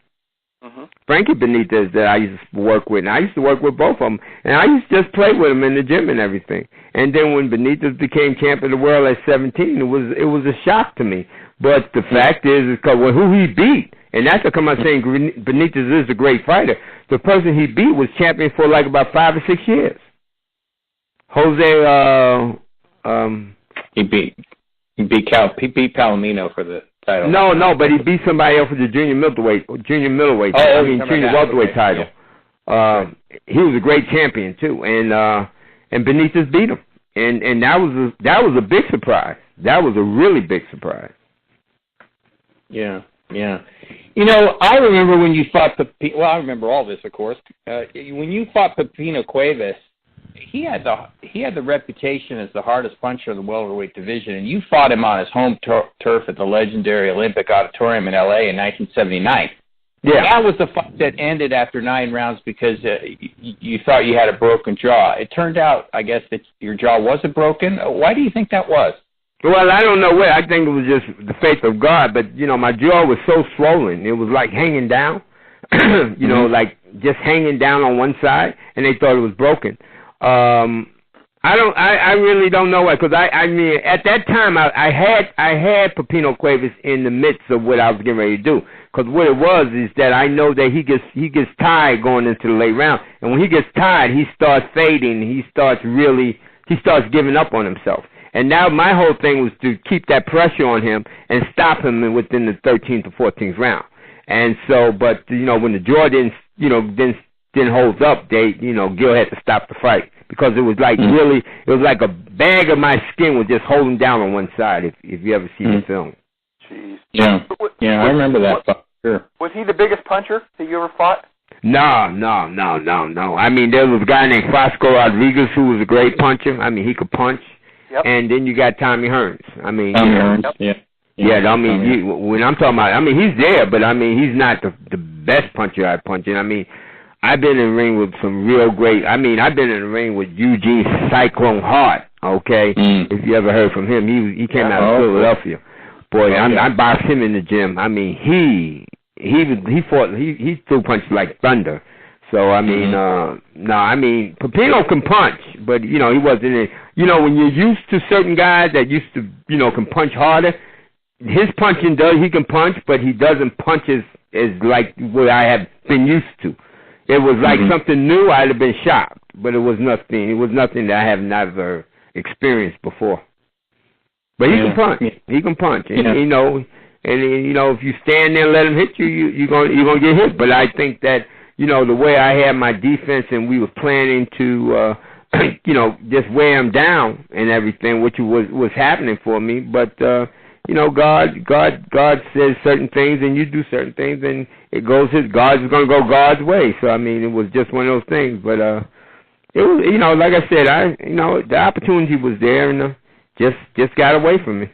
Frankie Benitez that I used to work with. And I used to work with both of them. And I used to just play with him in the gym and everything. And then when Benitez became champion of the world at 17, it was a shock to me. But the fact is because who he beat, and that's how come I'm saying Benitez is a great fighter. The person he beat was champion for like about 5 or 6 years. He beat Palomino for the title. No, but he beat somebody else for the junior middleweight junior welterweight title. Yeah. He was a great champion too, and Benitez beat him, and that was a big surprise. That was a really big surprise. Yeah. Yeah. You know, I remember when you fought well, I remember all this, of course. When you fought Pepino Cuevas, he had the reputation as the hardest puncher in the welterweight division, and you fought him on his home turf at the legendary Olympic Auditorium in L.A. in 1979. Yeah. That was the fight that ended after 9 rounds because you thought you had a broken jaw. It turned out, I guess, that your jaw wasn't broken. Why do you think that was? Well, I don't know what. I think it was just the faith of God. But, you know, my jaw was so swollen. It was like hanging down, you know, like just hanging down on one side, and they thought it was broken. I really don't know why, because I mean, at that time, I had Pepino Cuevas in the midst of what I was getting ready to do. Because what it was is that I know that he gets tired going into the late round, and when he gets tired, he starts fading. He starts giving up on himself. And now my whole thing was to keep that pressure on him and stop him within the 13th to 14th round. And so, but you know, when the jaw didn't hold up, Gil had to stop the fight because it was like really, it was like a bag of my skin was just holding down on one side. If you ever see the film. Jeez. Yeah, I remember that. Sure. Was he the biggest puncher that you ever fought? No. I mean, there was a guy named Fosco Rodriguez who was a great puncher. I mean, he could punch. Yep. And then you got Tommy Hearns. I mean, Hearns. Yep. Yeah, I mean, when I'm talking about, I mean, he's there, but I mean, he's not the best puncher I punch. And I mean, I've been in the ring with some real great. I mean, I've been in the ring with Eugene Cyclone Hart. Okay, if you ever heard from him, he came out of Philadelphia. Boy, I boxed him in the gym. I mean, he threw punches like thunder. So I mean, I mean, Pepino can punch, but you know, he wasn't in. You know, when you're used to certain guys that used to, you know, can punch harder, his punching he can punch, but he doesn't punch as like what I have been used to. It was like something new. I'd have been shocked, but it was nothing. It was nothing that I have never experienced before. But he can punch. He can punch, and you know, if you stand there and let him hit you, you're gonna get hit. But I think that, you know, the way I had my defense and we were planning to, you know, just wear him down and everything, which was happening for me. But you know, God says certain things and you do certain things, and God's going to go God's way. So I mean, it was just one of those things. But it was, you know, like I said, the opportunity was there, and just got away from me.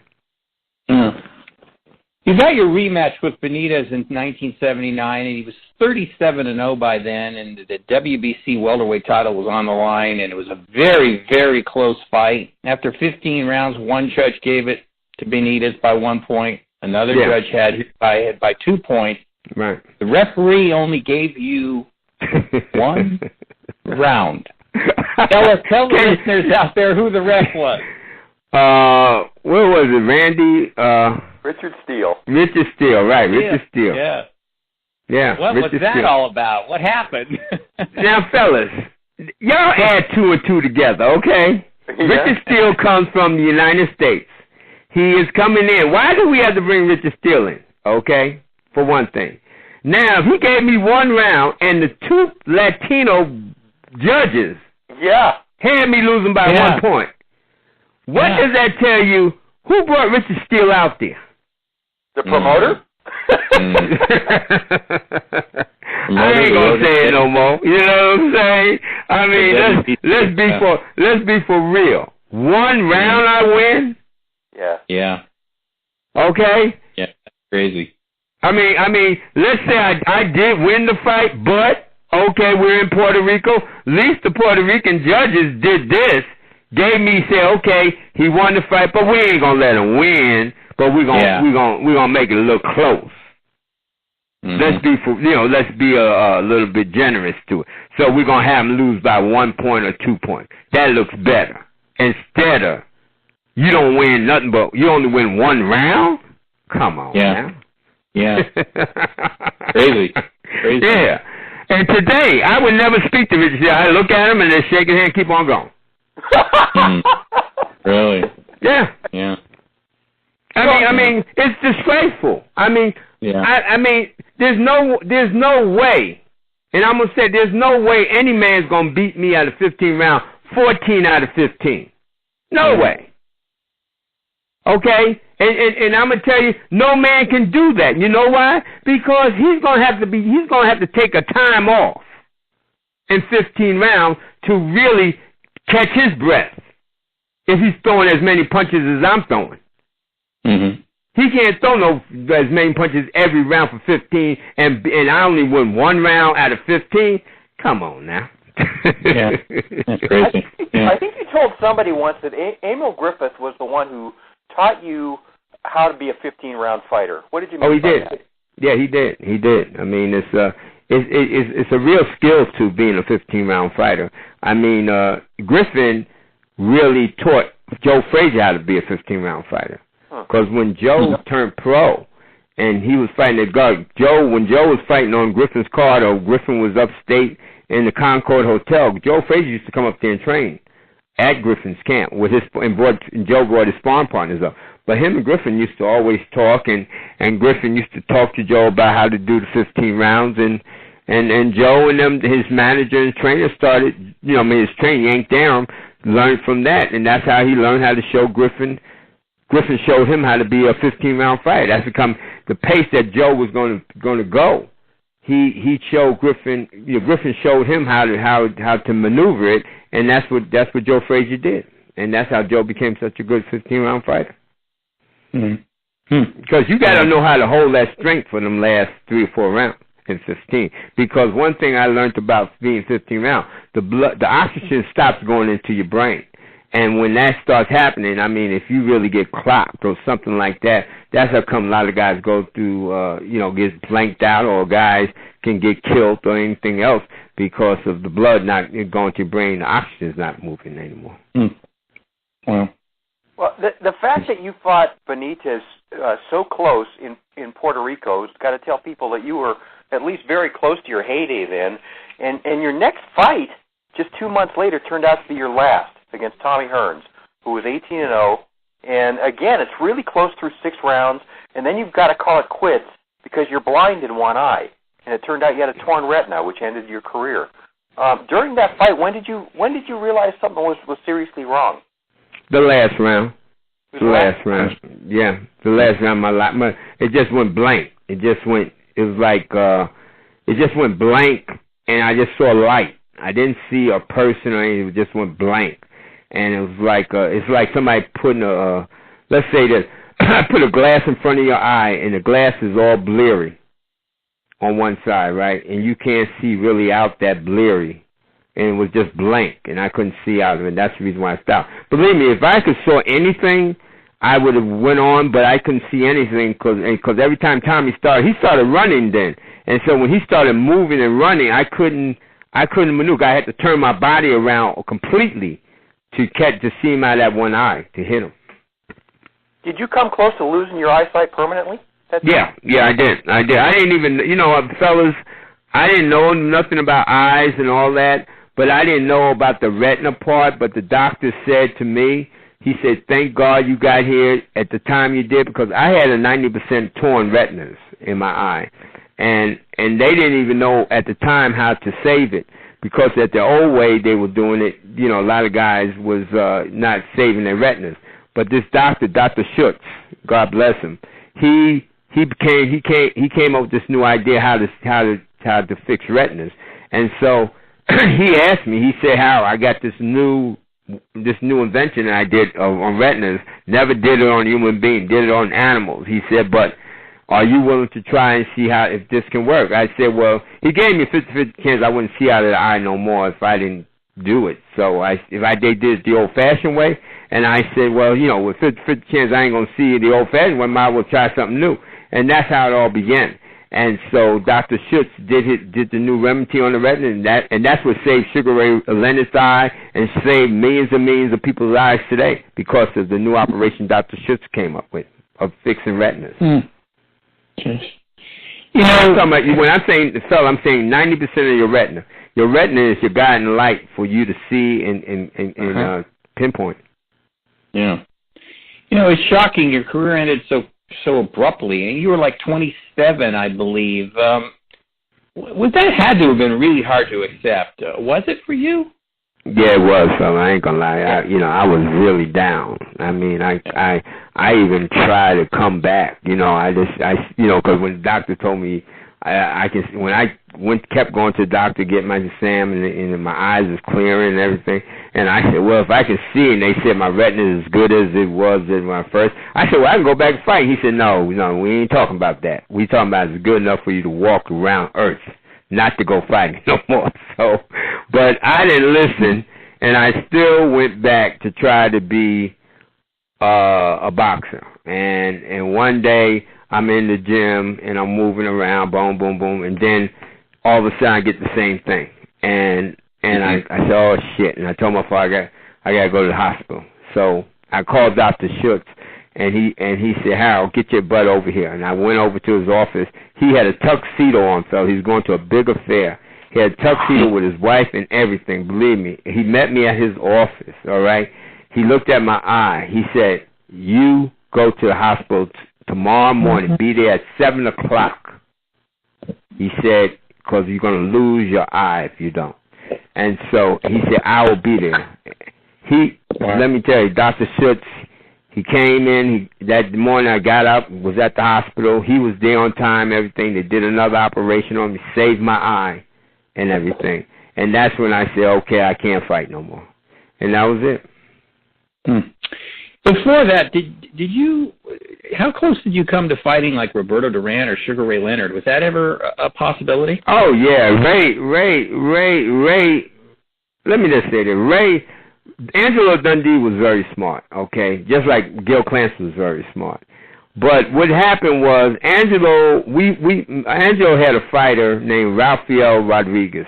You got your rematch with Benitez in 1979, and he was 37-0 by then, and the WBC welterweight title was on the line, and it was a very, very close fight. After 15 rounds, one judge gave it to Benitez by 1 point. Another judge had it by 2 points. Right. The referee only gave you one round. Tell the listeners out there who the ref was. What was it, Randy? Richard Steele. Richard Steele, right? Richard Steele. Yeah. Yeah. What was that all about? What happened? Now, fellas, y'all add 2 and 2 together, okay? Yeah. Richard Steele comes from the United States. He is coming in. Why do we have to bring Richard Steele in? Okay, for one thing. Now, if he gave me 1 round and the 2 Latino judges had me losing by 1 point, what does that tell you? Who brought Richard Steele out there? The promoter? I ain't gonna say it no more. You know what I'm saying? I mean, let's be for real. 1 round I win? Yeah. Okay? Yeah, that's crazy. I mean, let's say I did win the fight, but okay, we're in Puerto Rico. At least the Puerto Rican judges did this. Gave me, say, okay, he won the fight, but we ain't gonna let him win. But we're gonna make it look close. Let's be a little bit generous to it. So we're gonna have him lose by 1 point or 2 points. That looks better. Instead of you don't win nothing, but you only win 1 round. Come on, man. Yeah. Crazy. Yeah. And today I would never speak to Richard. I look at him and then shake his hand, and keep on going. Really? Yeah. Yeah. I mean, it's disgraceful. I mean, I mean, there's no way, and I'm gonna say there's no way any man's gonna beat me out of 15 rounds, 14 out of 15. No way. Okay? And I'm gonna tell you, no man can do that. You know why? Because he's gonna have to take a time off in 15 rounds to really catch his breath if he's throwing as many punches as I'm throwing. Mm-hmm. He can't throw as many punches every round for 15, and I only win one round out of 15. Come on now. Yeah, that's crazy. I think you told somebody once that Emil Griffith was the one who taught you how to be a 15-round fighter. What did you mean? Oh, he by did. that? Yeah, he did. He did. I mean, it's a real skill to being a 15-round fighter. I mean, Griffin really taught Joe Frazier how to be a 15-round fighter. Because when Joe turned pro and he was fighting at guard, when Joe was fighting on Griffin's card, or Griffin was upstate in the Concord Hotel, Joe Frazier used to come up there and train at Griffin's camp with Joe brought his sparring partners up. But him and Griffin used to always talk, and Griffin used to talk to Joe about how to do the 15 rounds, and Joe and them, his manager and trainer started, his trainer, Yank Darham, learned from that, and that's how he learned how to show Griffin. Griffin showed him how to be a 15-round fighter. That's become the pace that Joe was going to go. He showed Griffin. Griffin showed him how to maneuver it, and that's what Joe Frazier did, and that's how Joe became such a good 15-round fighter. Because you got to know how to hold that strength for them last 3 or 4 rounds in 15. Because one thing I learned about being 15 rounds, the oxygen stops going into your brain. And when that starts happening, I mean, if you really get clocked or something like that, that's how come a lot of guys go through, get blanked out, or guys can get killed or anything else because of the blood not going to your brain. The oxygen's not moving anymore. Well, the fact that you fought Benitez so close in Puerto Rico has got to tell people that you were at least very close to your heyday then. And your next fight, just 2 months later, turned out to be your last, against Tommy Hearns, who was 18-0. And again, it's really close through 6 rounds, and then you've got to call it quits because you're blind in one eye. And it turned out you had a torn retina, which ended your career. During that fight, when did you realize something was seriously wrong? The last round. The last round. Yeah, the last round of my life. It just went blank. It just went blank, and I just saw light. I didn't see a person or anything. It just went blank. And it was like it's like somebody putting let's say that I put a glass in front of your eye, and the glass is all bleary on one side, right? And you can't see really out that bleary. And it was just blank, and I couldn't see out of it. That's the reason why I stopped. Believe me, if I could saw anything, I would have went on, but I couldn't see anything because every time Tommy he started running then. And so when he started moving and running, I couldn't maneuver. I had to turn my body around completely to see him out of that one eye, to hit him. Did you come close to losing your eyesight permanently? Yeah, I did. I didn't even, fellas, I didn't know nothing about eyes and all that, but I didn't know about the retina part, but the doctor said to me, he said, thank God you got here at the time you did, because I had a 90% torn retinas in my eye. And they didn't even know at the time how to save it, because at the old way they were doing it, a lot of guys was not saving their retinas. But this doctor, Dr. Schutz, God bless him, he came up with this new idea how to fix retinas. And so he asked me, he said, Hal, I got this new invention that I did on retinas, never did it on human beings, did it on animals. He said, but are you willing to try and see if this can work? I said, well, he gave me a 50-50 chance I wouldn't see out of the eye no more if I didn't do it. So if I did it the old-fashioned way, and I said, well, with 50-50 chance I ain't going to see it the old-fashioned way, might as well try something new. And that's how it all began. And so Dr. Schutz did the new remedy on the retina, and that's what saved Sugar Ray Leonard's eye and saved millions and millions of people's eyes today because of the new operation Dr. Schutz came up with of fixing retinas. Okay. When I'm saying, I'm saying 90% of your retina. Your retina is your guiding light for you to see and pinpoint. Yeah. It's shocking. Your career ended so abruptly, and you were like 27, I believe. That had to have been really hard to accept. Was it for you? Yeah, it was, fella. I ain't gonna lie. I was really down. I mean, I I even try to come back. Because when the doctor told me when I kept going to the doctor to get my exam, and my eyes is clearing and everything, and I said, well, if I can see, and they said my retina is as good as it was when I first, I said, well, I can go back and fight. He said, no, we ain't talking about that. We talking about it's good enough for you to walk around Earth, not to go fighting no more. So, but I didn't listen, and I still went back to try to be a boxer. And one day I'm in the gym and I'm moving around, boom, boom, boom, and then all of a sudden I get the same thing. And I said, oh shit! And I told my father I gotta go to the hospital. So I called Dr. Schutz, and he said, Harold, get your butt over here. And I went over to his office. He had a tuxedo on, so he was going to a big affair. He had a tuxedo with his wife and everything. Believe me, he met me at his office. All right. He looked at my eye. He said, you go to the hospital tomorrow morning. Be there at 7 o'clock. He said, because you're going to lose your eye if you don't. And so he said, I will be there. Let me tell you, Dr. Schutz, he came in. That morning I got up, was at the hospital. He was there on time, everything. They did another operation on me, saved my eye and everything. And that's when I said, okay, I can't fight no more. And that was it. Before that, did you? How close did you come to fighting like Roberto Duran or Sugar Ray Leonard? Was that ever a possibility? Oh yeah, Ray. Let me just say that Angelo Dundee was very smart. Okay, just like Gil Clancy was very smart. But what happened was Angelo had a fighter named Rafael Rodriguez.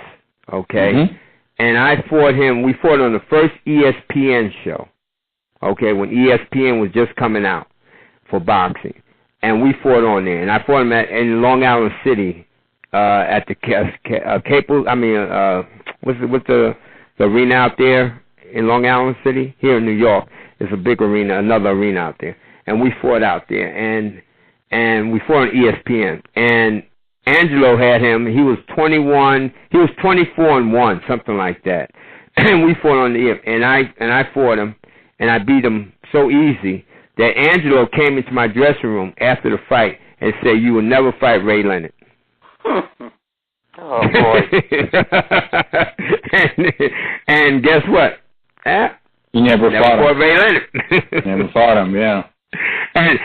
Okay, and I fought him. We fought on the first ESPN show. Okay, when ESPN was just coming out for boxing, and we fought on there, and I fought him in Long Island City at the what's the arena out there in Long Island City here in New York? There's a big arena, another arena out there, and we fought out there, and we fought on ESPN, and Angelo had him. He was 21. He was 24-1, something like that, and we fought on the and I fought him. And I beat him so easy that Angelo came into my dressing room after the fight and said, you will never fight Ray Leonard. Oh, boy. and guess what? You never fought Ray Leonard. Never fought him, yeah. And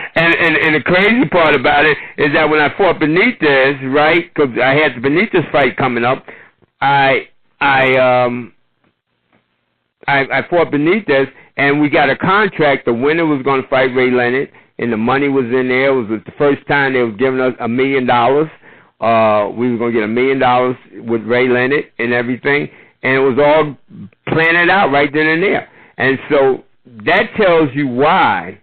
the crazy part about it is that when I fought Benitez, right, because I had the Benitez fight coming up, I fought Benitez, and we got a contract. The winner was going to fight Ray Leonard, and the money was in there. It was the first time they was giving us $1 million. We were going to get $1 million with Ray Leonard and everything, and it was all planned out right then and there. And so that tells you why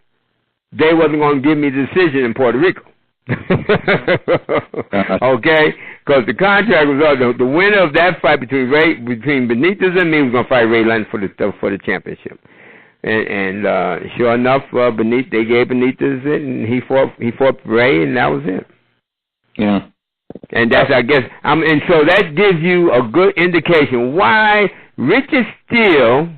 they wasn't going to give me the decision in Puerto Rico. Okay, because the contract was the winner of that fight between Benitez and me was going to fight Ray Leonard for the championship, and sure enough, they gave Benitez it, and he fought Ray, and that was it. Yeah, and that's and so that gives you a good indication why Richard Steele,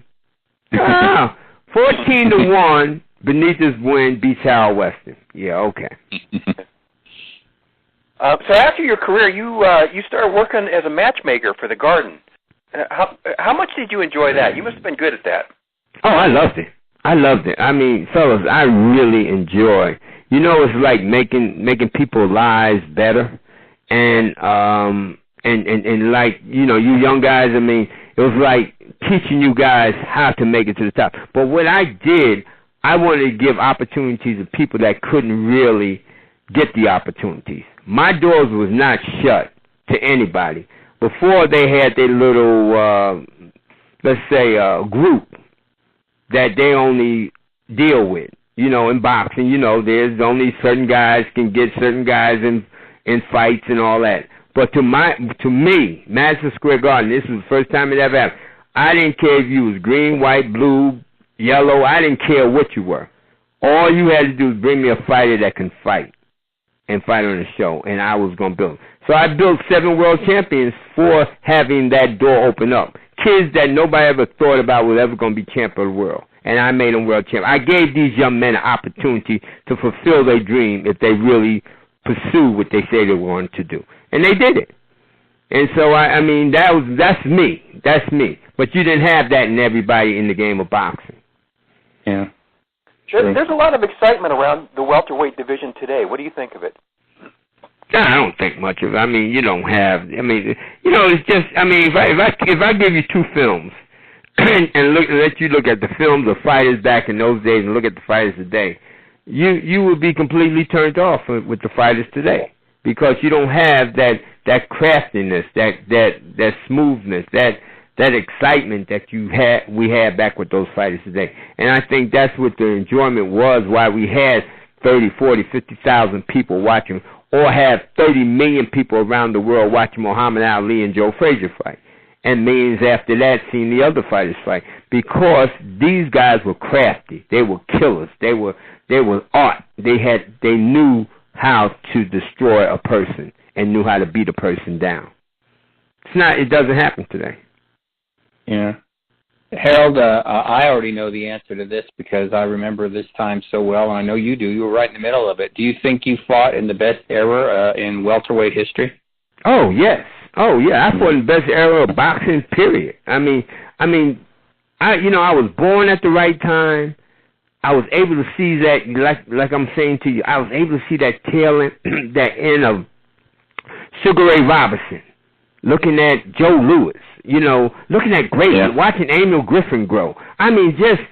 14-1. Benitez win beats Harold Weston. Yeah, okay. So after your career, you started working as a matchmaker for the Garden. How much did you enjoy that? You must have been good at that. Oh, I loved it. I mean, fellas, I really enjoy. It's like making people's lives better, and like you young guys. I mean, it was like teaching you guys how to make it to the top. But what I did, I wanted to give opportunities to people that couldn't really get the opportunities. My doors was not shut to anybody. Before they had their little, let's say, group that they only deal with. In boxing, there's only certain guys can get certain guys in fights and all that. But to me, Madison Square Garden, this was the first time it ever happened. I didn't care if you was green, white, blue, yellow. I didn't care what you were. All you had to do was bring me a fighter that can fight and fight on the show, and I was going to build. So I built 7 world champions for having that door open up. Kids that nobody ever thought about was ever going to be champion of the world. and I made them world champ. I gave these young men an opportunity to fulfill their dream if they really pursue what they say they wanted to do, and they did it. And so I mean that's me. That's me. But you didn't have that in everybody in the game of boxing. Yeah. There's a lot of excitement around the welterweight division today. What do you think of it? I don't think much of it. I mean, you don't have. I mean, you know, it's just. I mean, if I give you two films and let you look at the films of fighters back in those days and look at the fighters today, you would be completely turned off with the fighters today because you don't have that craftiness, that smoothness, that excitement that we had back with those fighters today. And I think that's what the enjoyment was, why we had 30, 40, 50,000 people watching, or have 30 million people around the world watching Muhammad Ali and Joe Frazier fight, and millions after that seeing the other fighters fight, because these guys were crafty. They were killers. They were art. They knew how to destroy a person and knew how to beat a person down. It doesn't happen today. Yeah. Harold, I already know the answer to this because I remember this time so well, and I know you do. You were right in the middle of it. Do you think you fought in the best era in welterweight history? Oh, yes. Oh, yeah. I fought in the best era of boxing, period. I mean, I was born at the right time. I was able to see that, like I'm saying to you, I was able to see that tail end, that end of Sugar Ray Robinson, looking at Joe Louis, looking at Gracie, watching Emil Griffin grow. I mean, just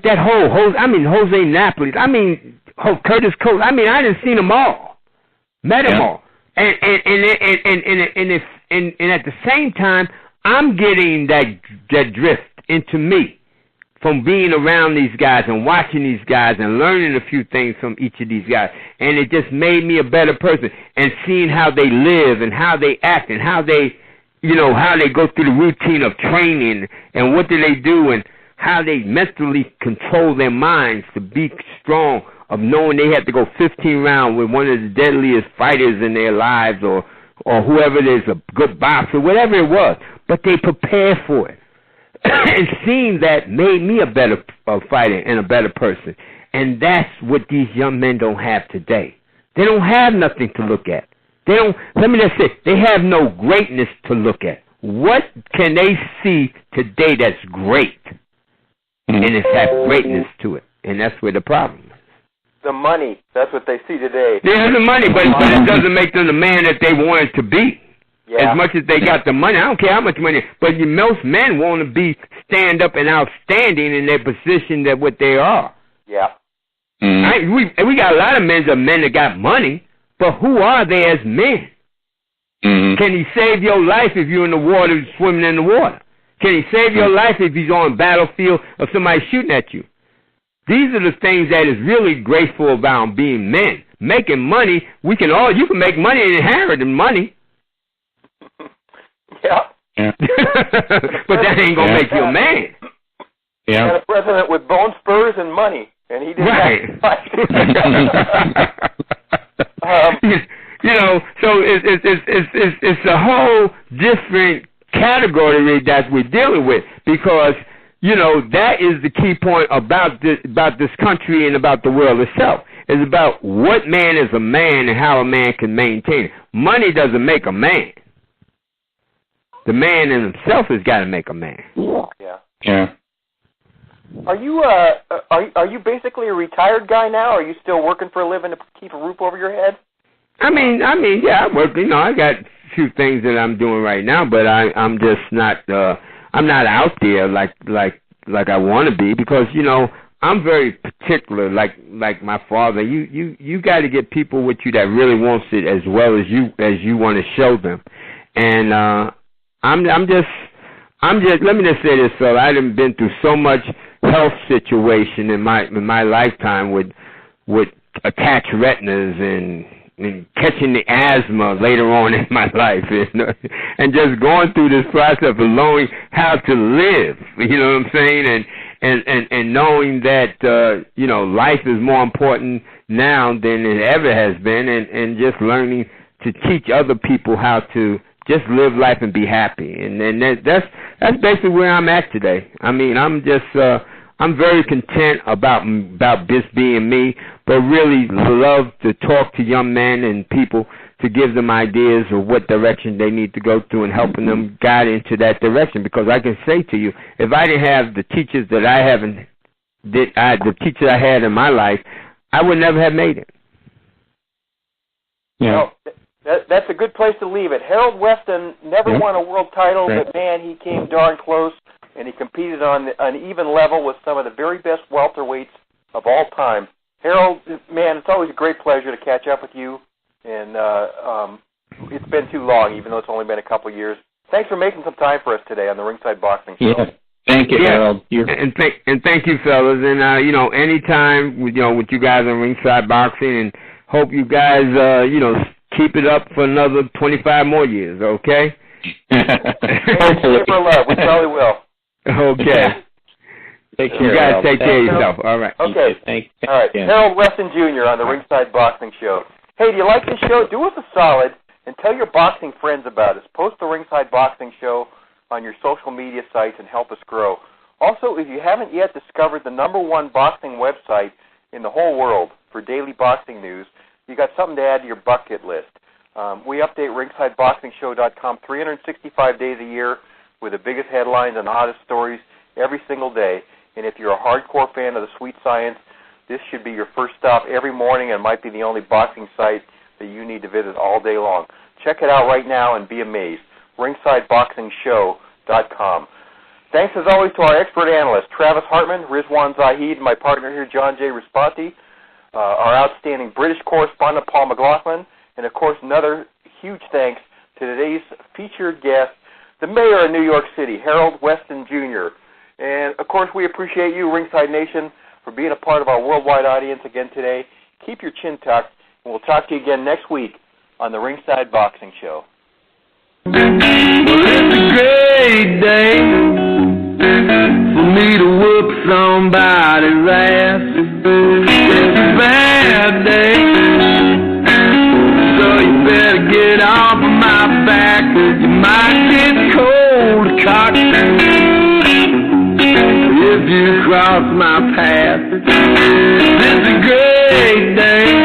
that whole Jose Napoli. I mean, Curtis Coates. I mean, I done seen them all, met them all, and at the same time, I'm getting that drift into me from being around these guys and watching these guys and learning a few things from each of these guys. And it just made me a better person. And seeing how they live and how they act and how they, how they go through the routine of training and what do they do and how they mentally control their minds to be strong, of knowing they have to go 15 rounds with one of the deadliest fighters in their lives or whoever it is, a good boxer, whatever it was. But they prepared for it. And seeing that made me a better fighter and a better person. And that's what these young men don't have today. They don't have nothing to look at. Let me just say, they have no greatness to look at. What can they see today that's great? And it's have greatness to it. And that's where the problem is. The money, that's what they see today. They have the money, but it doesn't make them the man that they wanted to be. Yeah. As much as they got the money, I don't care how much money, but most men want to be stand up and outstanding in their position that what they are. Yeah. Mm-hmm. We got a lot of men that got money, but who are they as men? Mm-hmm. Can he save your life if you're in the water, swimming in the water? Can he save your life if he's on a battlefield or somebody shooting at you? These are the things that is really graceful about being men. Making money, you can make money and inherit money. Yeah. But that ain't gonna make you a man. Yeah. You got a president with bone spurs and money, and he didn't right. So it's a whole different category that we're dealing with, because that is the key point about this country and about the world itself. It's about what man is a man and how a man can maintain it. Money doesn't make a man. The man in himself has got to make a man. Yeah. Yeah. Are you basically a retired guy now? Or are you still working for a living to keep a roof over your head? I mean, yeah, I work. I got a few things that I'm doing right now, but I'm just not. I'm not out there like I want to be, because I'm very particular. Like my father, you got to get people with you that really wants it as well as you want to show them, and. I'm just. Let me just say this, fella. I done been through so much health situation in my lifetime with attached retinas and catching the asthma later on in my life, and just going through this process of knowing how to live. You know what I'm saying? And knowing that life is more important now than it ever has been, and just learning to teach other people how to just live life and be happy, and that's basically where I'm at today. I mean, I'm just I'm very content about this being me, but really love to talk to young men and people to give them ideas of what direction they need to go through and helping them guide into that direction. Because I can say to you, if I didn't have the teachers that the teachers I had in my life, I would never have made it. Yeah. Well, that's a good place to leave it. Harold Weston never won a world title, but man, he came darn close, and he competed on an even level with some of the very best welterweights of all time. Harold, man, it's always a great pleasure to catch up with you, and it's been too long, even though it's only been a couple of years. Thanks for making some time for us today on the Ringside Boxing Show. Yeah. Thank you, Harold. And thank you, fellas. And anytime with you guys on Ringside Boxing, and hope you guys keep it up for another 25 more years. Okay. Hopefully. For love, we probably will. Okay. Take care. You guys Harold. take care of yourself. All right. Okay. All right. Harold Weston Jr. on the Ringside Boxing Show. Hey, do you like this show? Do us a solid and tell your boxing friends about us. Post the Ringside Boxing Show on your social media sites and help us grow. Also, if you haven't yet discovered the #1 boxing website in the whole world for daily boxing news, you got something to add to your bucket list. We update ringsideboxingshow.com 365 days a year with the biggest headlines and hottest stories every single day. And if you're a hardcore fan of the sweet science, this should be your first stop every morning and might be the only boxing site that you need to visit all day long. Check it out right now and be amazed. ringsideboxingshow.com. Thanks as always to our expert analysts, Travis Hartman, Rizwaan Zahid, my partner here, John J. Raspanti, our outstanding British correspondent, Paul McLaughlin, and of course another huge thanks to today's featured guest, the mayor of New York City, Harold Weston Jr. And of course we appreciate you, Ringside Nation, for being a part of our worldwide audience again today. Keep your chin tucked, and we'll talk to you again next week on the Ringside Boxing Show. Well, it's a great day for me to whoop somebody's ass. It's a bad day, so you better get off of my back, 'cause you might get cold cocked if you cross my path. It's a great day